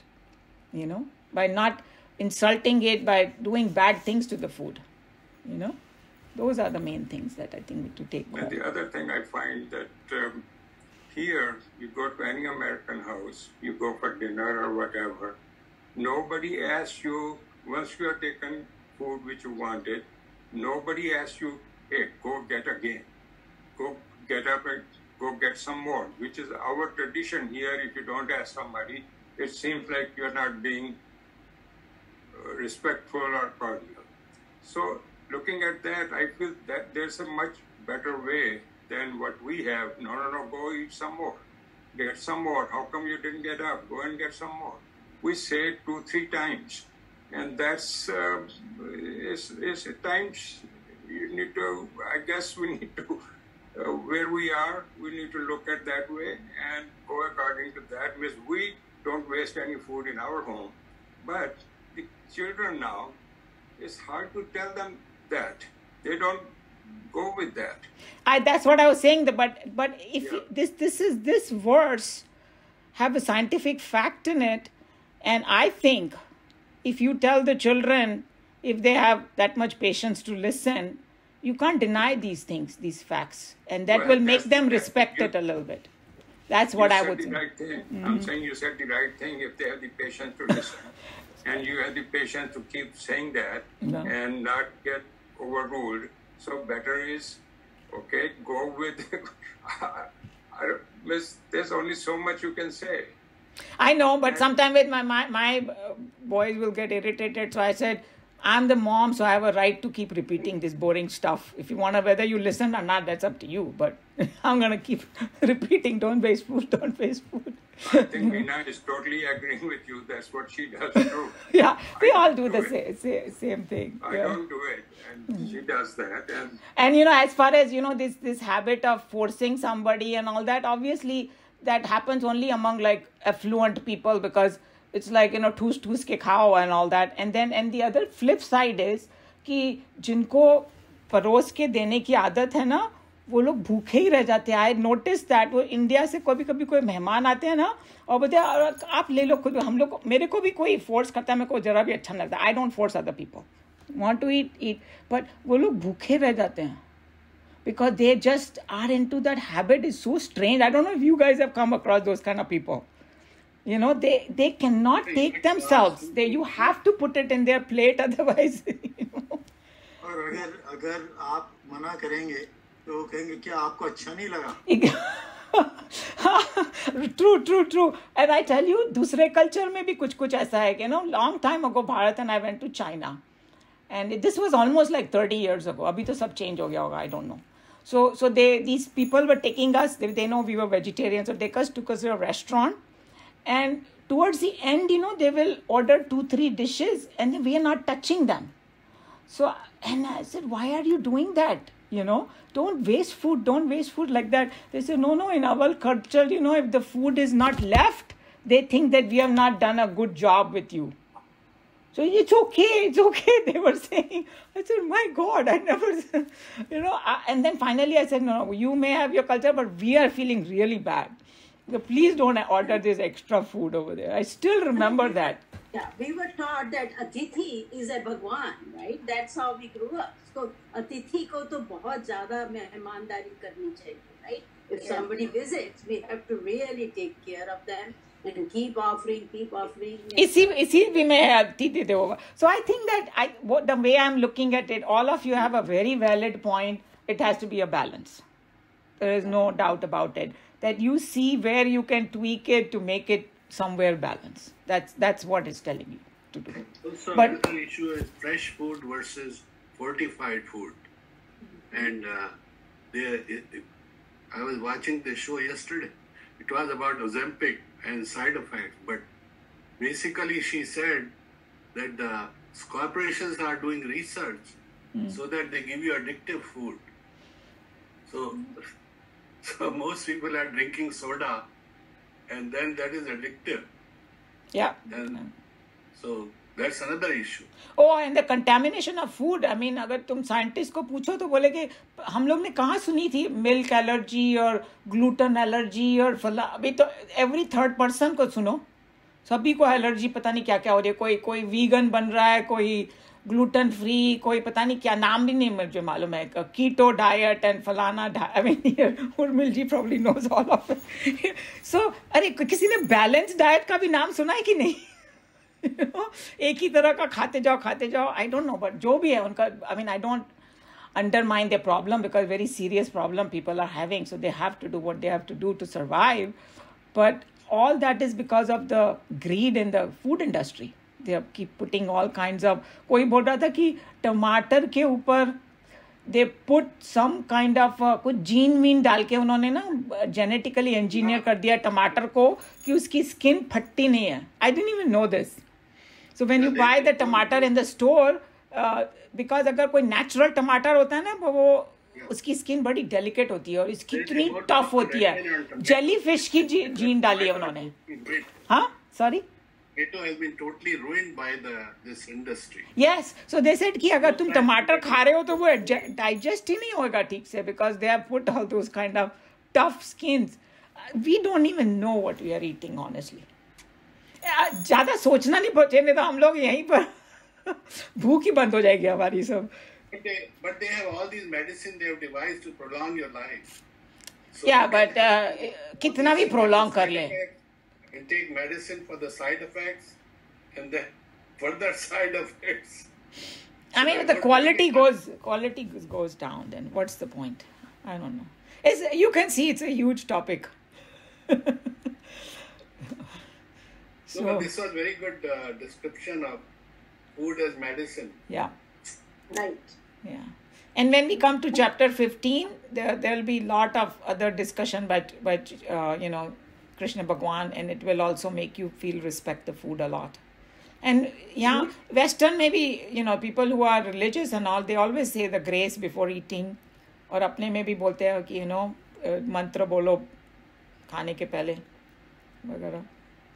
you know, by not insulting it, by doing bad things to the food, you know. Those are the main things that I think we need to take home. And the other thing I find that here, you go to any American house, you go for dinner or whatever, nobody asks you, once you have taken food which you wanted, nobody asks you, hey, go get again. Go get up and go get some more, which is our tradition here. If you don't ask somebody, it seems like you're not being respectful or cordial. So looking at that, I feel that there's a much better way than what we have. No, go eat some more. Get some more. How come you didn't get up? Go and get some more. We say it 2-3 times. And that's, is at times, you need to, I guess we need to, where we are, we need to look at that way and go according to that. Because we don't waste any food in our home. But the children now, it's hard to tell them that. They don't go with that. That's what I was saying. But if this verse have a scientific fact in it, and I think if you tell the children, if they have that much patience to listen, you can't deny these things, these facts, and that will make them respect it a little bit. That's what I would say. Right thing. Mm-hmm. I'm saying you said the right thing if they have the patience to listen. And you have the patience to keep saying that and not get overruled. So better is, okay, go with, there's only so much you can say. I know, but sometimes with my boys will get irritated. So I said, I'm the mom, so I have a right to keep repeating this boring stuff. If you want to, whether you listen or not, that's up to you. But I'm going to keep repeating, don't waste food, don't waste food. I think Meena is totally agreeing with you. That's what she does too. Yeah, we all do the same thing. I don't do it, and she does that. And you know, as far as, you know, this habit of forcing somebody and all that, obviously that happens only among like affluent people because it's like, you know, ठूस के खाओ and all that. And the other flip side is कि जिनको परोस के देने की आदत है ना, वो लोग भूखे ही रह जाते हैं. I noticed that वो इंडिया से कभी कोई मेहमान आते हैं ना और बोलते हैं आप ले लो खुद. हम लोग, मेरे को भी कोई फोर्स करता है, मेरे को जरा भी अच्छा नहीं लगता. I don't force other people. Want to eat. But वो लोग भूखे रह जाते हैं because they just are into that habit. Is so strange. I don't know if you guys have come across those kind of people. You know, they cannot take themselves. You have to put it in their plate, otherwise, you know. और अगर आप मना करेंगे तो कहेंगे कि आपको अच्छा नहीं लगा. True. And I tell you, दूसरे culture में भी कुछ ऐसा है. You know, long time ago, Bharat and I went to China, and this was almost like 30 years ago. अभी तो सब change हो गया होगा. I don't know. So these people were taking us. They know we were vegetarians, so took us to a restaurant. And towards the end, you know, they will order 2-3 dishes and we are not touching them. So, and I said, why are you doing that? You know, don't waste food like that. They said, no, in our culture, you know, if the food is not left, they think that we have not done a good job with you. So it's okay, they were saying. I said, my God, I never, you know, and then finally I said, no, you may have your culture, but we are feeling really bad. So please don't order this extra food over there. I still remember that. Yeah, we were taught that Atithi is a Bhagwan, right? That's how we grew up. So Atithi ko to bahut zyada mehmandari karni chahiye, right? If somebody visits, we have to really take care of them and keep offering. इसी भी मैं अतिथि देवो. So I think that the way I'm looking at it, all of you have a very valid point. It has to be a balance. There is no doubt about it. That you see where you can tweak it to make it somewhere balanced. That's what it's telling you to do. Also, But another issue is fresh food versus fortified food. And I was watching the show yesterday. It was about Ozempic and side effects. But basically, she said that the corporations are doing research so that they give you addictive food. So most people are drinking soda, and then that is addictive. yeah. And so that's another issue. Oh, and the contamination of food. I mean, अगर तुम scientist को पूछो तो बोले कि हम लोग ने कहाँ सुनी थी मिल्क एलर्जी और ग्लूटेन एलर्जी और फला. अभी तो एवरी थर्ड पर्सन को सुनो, सभी को एलर्जी पता नहीं क्या क्या हो रही है. कोई वीगन बन रहा है, कोई ग्लूटेन फ्री, कोई पता नहीं क्या नाम भी नहीं मुझे मालूम है, कीटो डाइट एंड फलाना. I mean Urmil ji probably knows all of it. So अरे किसी ने बैलेंस डाइट का भी नाम सुना है कि नहीं? एक ही तरह का खाते जाओ. आई डोंट नो, बट जो भी है उनका, I mean I don't undermine their problem because very serious problem people are having, so they have to do what they have to do to survive. But all that is because of the greed in the food industry. They keep putting all kinds of, कोई बोल रहा था कि टमाटर के ऊपर they put some kind of कुछ gene Wien डाल के उन्होंने ना जेनेटिकली इंजीनियर कर दिया टमाटर को कि उसकी स्किन फटती नहीं है. I didn't even know this. So when you buy the tomato in the store, because अगर कोई नेचुरल टमाटर होता है ना वो उसकी स्किन बड़ी डेलिकेट होती है और इसकी इतनी टफ होती है. जेली फिश की जीन डाली है उन्होंने. हाँ, sorry. Potato has been totally ruined by this industry. Yes, so they said कि अगर तुम टमाटर खा रहे हो तो वो डाइजेस्ट ही नहीं होगा ठीक से because they have put all those kind of tough skins. We don't even know what we are eating honestly. ज़्यादा सोचना नहीं पड़े नहीं तो हम लोग यहीं पर भूख ही बंद हो जाएगी हमारी सब. But they have all these medicine they have devised to prolong your life. So yeah, but कितना भी prolong कर ले. And take medicine for the side effects and then further side effects. I mean, the quality goes down. Then what's the point? I don't know. You can see it's a huge topic. So this was very good description of food as medicine. Yeah. Right. Yeah. And when we come to chapter 15, there will be a lot of other discussion, but Krishna Bhagwan, and it will also make you feel respect the food a lot. And yeah, Western maybe, people who are religious and all, they always say the grace before eating. और अपने में भी बोलते हैं कि मंत्र बोलो खाने के पहले वगैरह.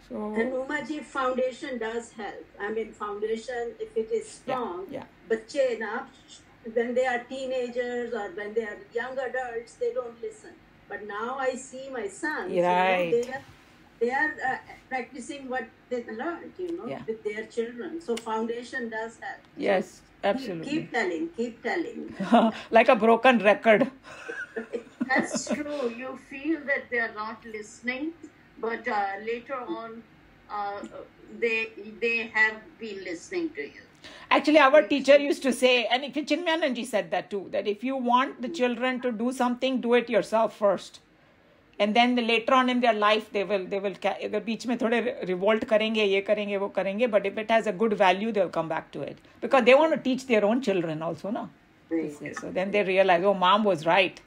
So and Umaji, foundation does help. I mean, foundation, if it is strong, बच्चे ना when they are teenagers or when they are young adults, they don't listen. But now I see my sons, right. They are practicing what they learned, with their children. So foundation does help. Yes, absolutely. Keep telling. Like a broken record. That's true. You feel that they are not listening, but later on, they have been listening to you. Actually, our teacher used to say, and Chinmayananji said that too, that if you want the children to do something, do it yourself first. And then later on in their life, they will अगर बीच में थोड़े revolt करेंगे, ये करेंगे, वो करेंगे, but if it has a good value, they'll come back to it. Because they want to teach their own children also, no? So then they realize, oh, mom was right.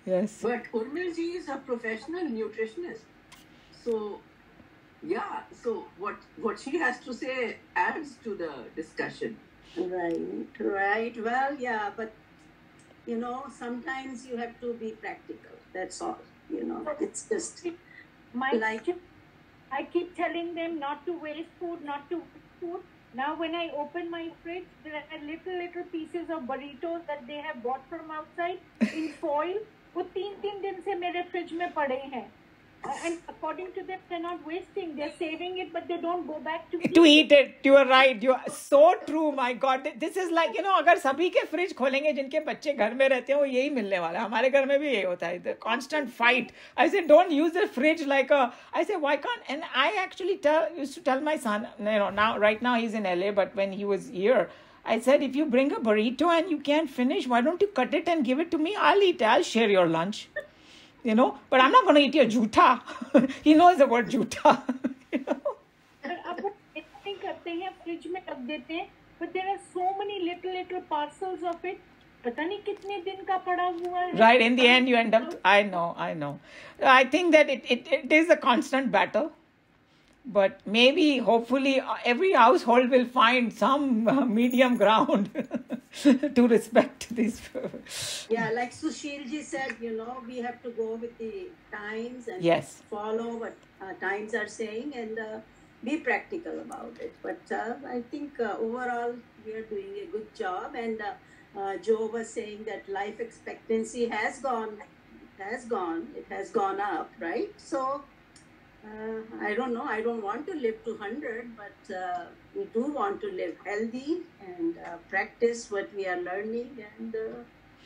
Yes. But Urmilji is a professional nutritionist. So, yeah, so what she has to say adds to the discussion. Right. Well, yeah, but, sometimes you have to be practical. That's all, It's just I keep telling them not to waste food, not to waste food. Now when I open my fridge, there are little pieces of burritos that they have bought from outside in foil. वो 3 दिन से मेरे fridge में पड़े हैं. And according to them, they're not wasting. They're saving it, but they don't go back to eat it. You are right. You are so true. My God, this is like, अगर सभी के fridge खोलेंगे जिनके बच्चे घर में रहते हैं वो यही मिलने वाला है. हमारे घर में भी यही होता है. The constant fight. I said, don't use the fridge like a. I said, why can't? And I actually used to tell my son. Right now he's in LA, but when he was here, I said, if you bring a burrito and you can't finish, why don't you cut it and give it to me? I'll eat it. I'll share your lunch. But I'm not going to eat your jhuta. He knows the word jhuta. अब वो नहीं करते हैं, fridge में रख देते हैं, but there are so many little parcels of it. पता नहीं कितने दिन का पड़ा हुआ है. Right, in the end you end up, I know. I think that it is a constant battle. But maybe, hopefully, every household will find some medium ground to respect this. Yeah, like Sushilji said, we have to go with the times and follow what times are saying and be practical about it. But I think overall we are doing a good job. And Joe was saying that life expectancy has gone. It has gone up, right? So. I don't know. I don't want to live to 100, but we do want to live healthy and practice what we are learning and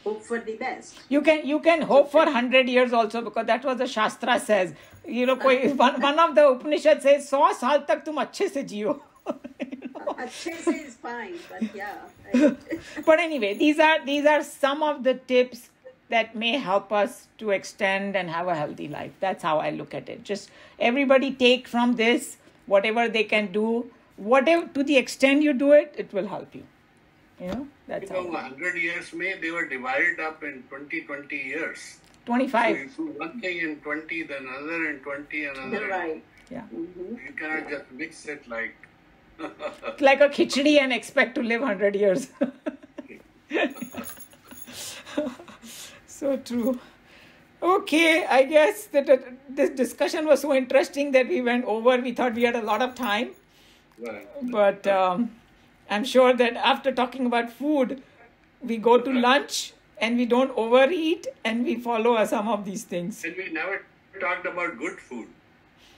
hope for the best. You can hope for 100 years also, because that's what the Shastra says. One of the Upanishad says, 100 साल तक तुम अच्छे से जियो. अच्छे से is fine, but yeah. Right. But anyway, these are some of the tips that may help us to extend and have a healthy life. That's how I look at it. Just everybody take from this whatever they can do. Whatever, to the extent you do it, it will help you. That's how. 100 years they were divided up in 20 years. 25. So you do one thing in 20, then another in 20, another. Right. Yeah. Mm-hmm. You cannot just mix it like. Like a khichdi and expect to live 100 years. So true. Okay, I guess that this discussion was so interesting that we went over. We thought we had a lot of time. Right. But I'm sure that after talking about food, we go to lunch and we don't overeat and we follow some of these things. And we never talked about good food.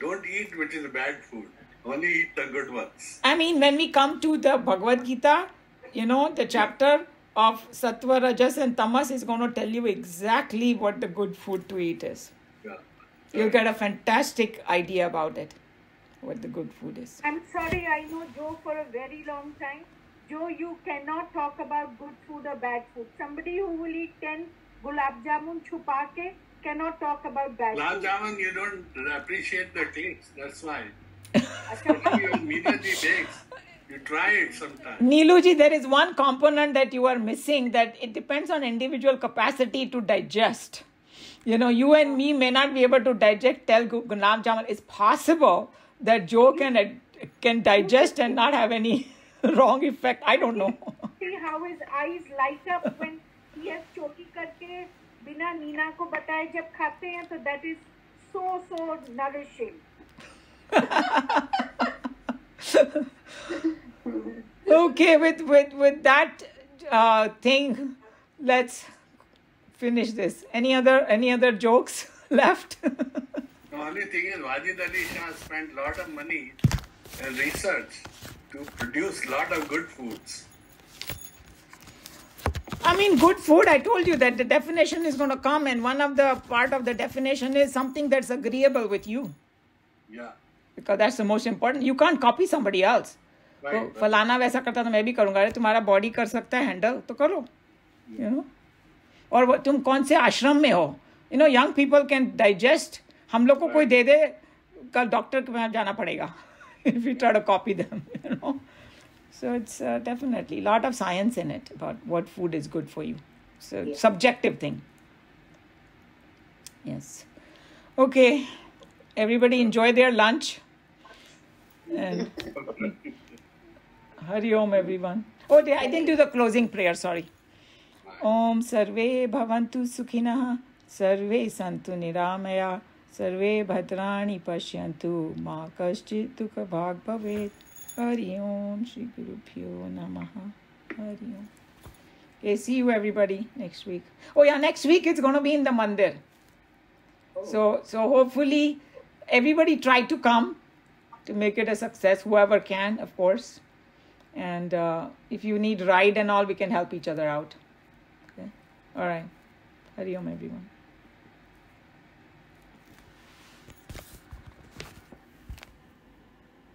Don't eat which is bad food. Only eat the good ones. I mean, when we come to the Bhagavad Gita, the chapter of Sattva, Rajas and Tamas is going to tell you exactly what the good food to eat is. Yeah. You'll get a fantastic idea about it, what the good food is. I'm sorry, I know Joe for a very long time. Joe, you cannot talk about good food or bad food. Somebody who will eat 10 gulab jamun chupa ke cannot talk about bad Gulab food. jamun, you don't appreciate the taste. That's why. You immediately bakes. You try it sometime. Neeluji, there is one component that you are missing, that it depends on individual capacity to digest. You and me may not be able to digest gulab jamun. It's possible that Joe can digest and not have any wrong effect. I don't know. See how his eyes light up when he has choti karke bina Nina ko bataye jab khate hain, so that is so nourishing. Okay, with that thing, let's finish this. Any other jokes left? The only thing is, Wajid Ali Shah spent a lot of money and research to produce a lot of good foods. I mean, good food, I told you that the definition is going to come, and one of the part of the definition is something that's agreeable with you. Yeah. Because that's the most important. You can't copy somebody else. तो फलाना वैसा करता तो मैं भी करूंगा. अरे तुम्हारा बॉडी कर सकता है हैंडल तो करो. और तुम कौन से आश्रम में हो? Young people can digest. हम लोग को कोई दे दे, कल डॉक्टर के पास जाना पड़ेगा if we try to copy them. So it's definitely a lot of science in it about what food is good for you. So subjective thing. Yes. Okay. Everybody enjoy their lunch. And Hari Om, everyone. Oh, I didn't do the closing prayer, sorry. Om Sarve Bhavantu Sukhinah, Sarve Santu Niramaya, Sarve Bhadrani Pashyantu, Ma Kaschit Dukha Bhag Bhavet. Hari Om, Shri Guru Pyo Namaha. Hari Om. Okay, see you everybody next week. Oh yeah, next week it's going to be in the mandir. So hopefully everybody try to come to make it a success, whoever can, of course. And if you need ride and all, we can help each other out. Okay. All right. Hari Om, everyone.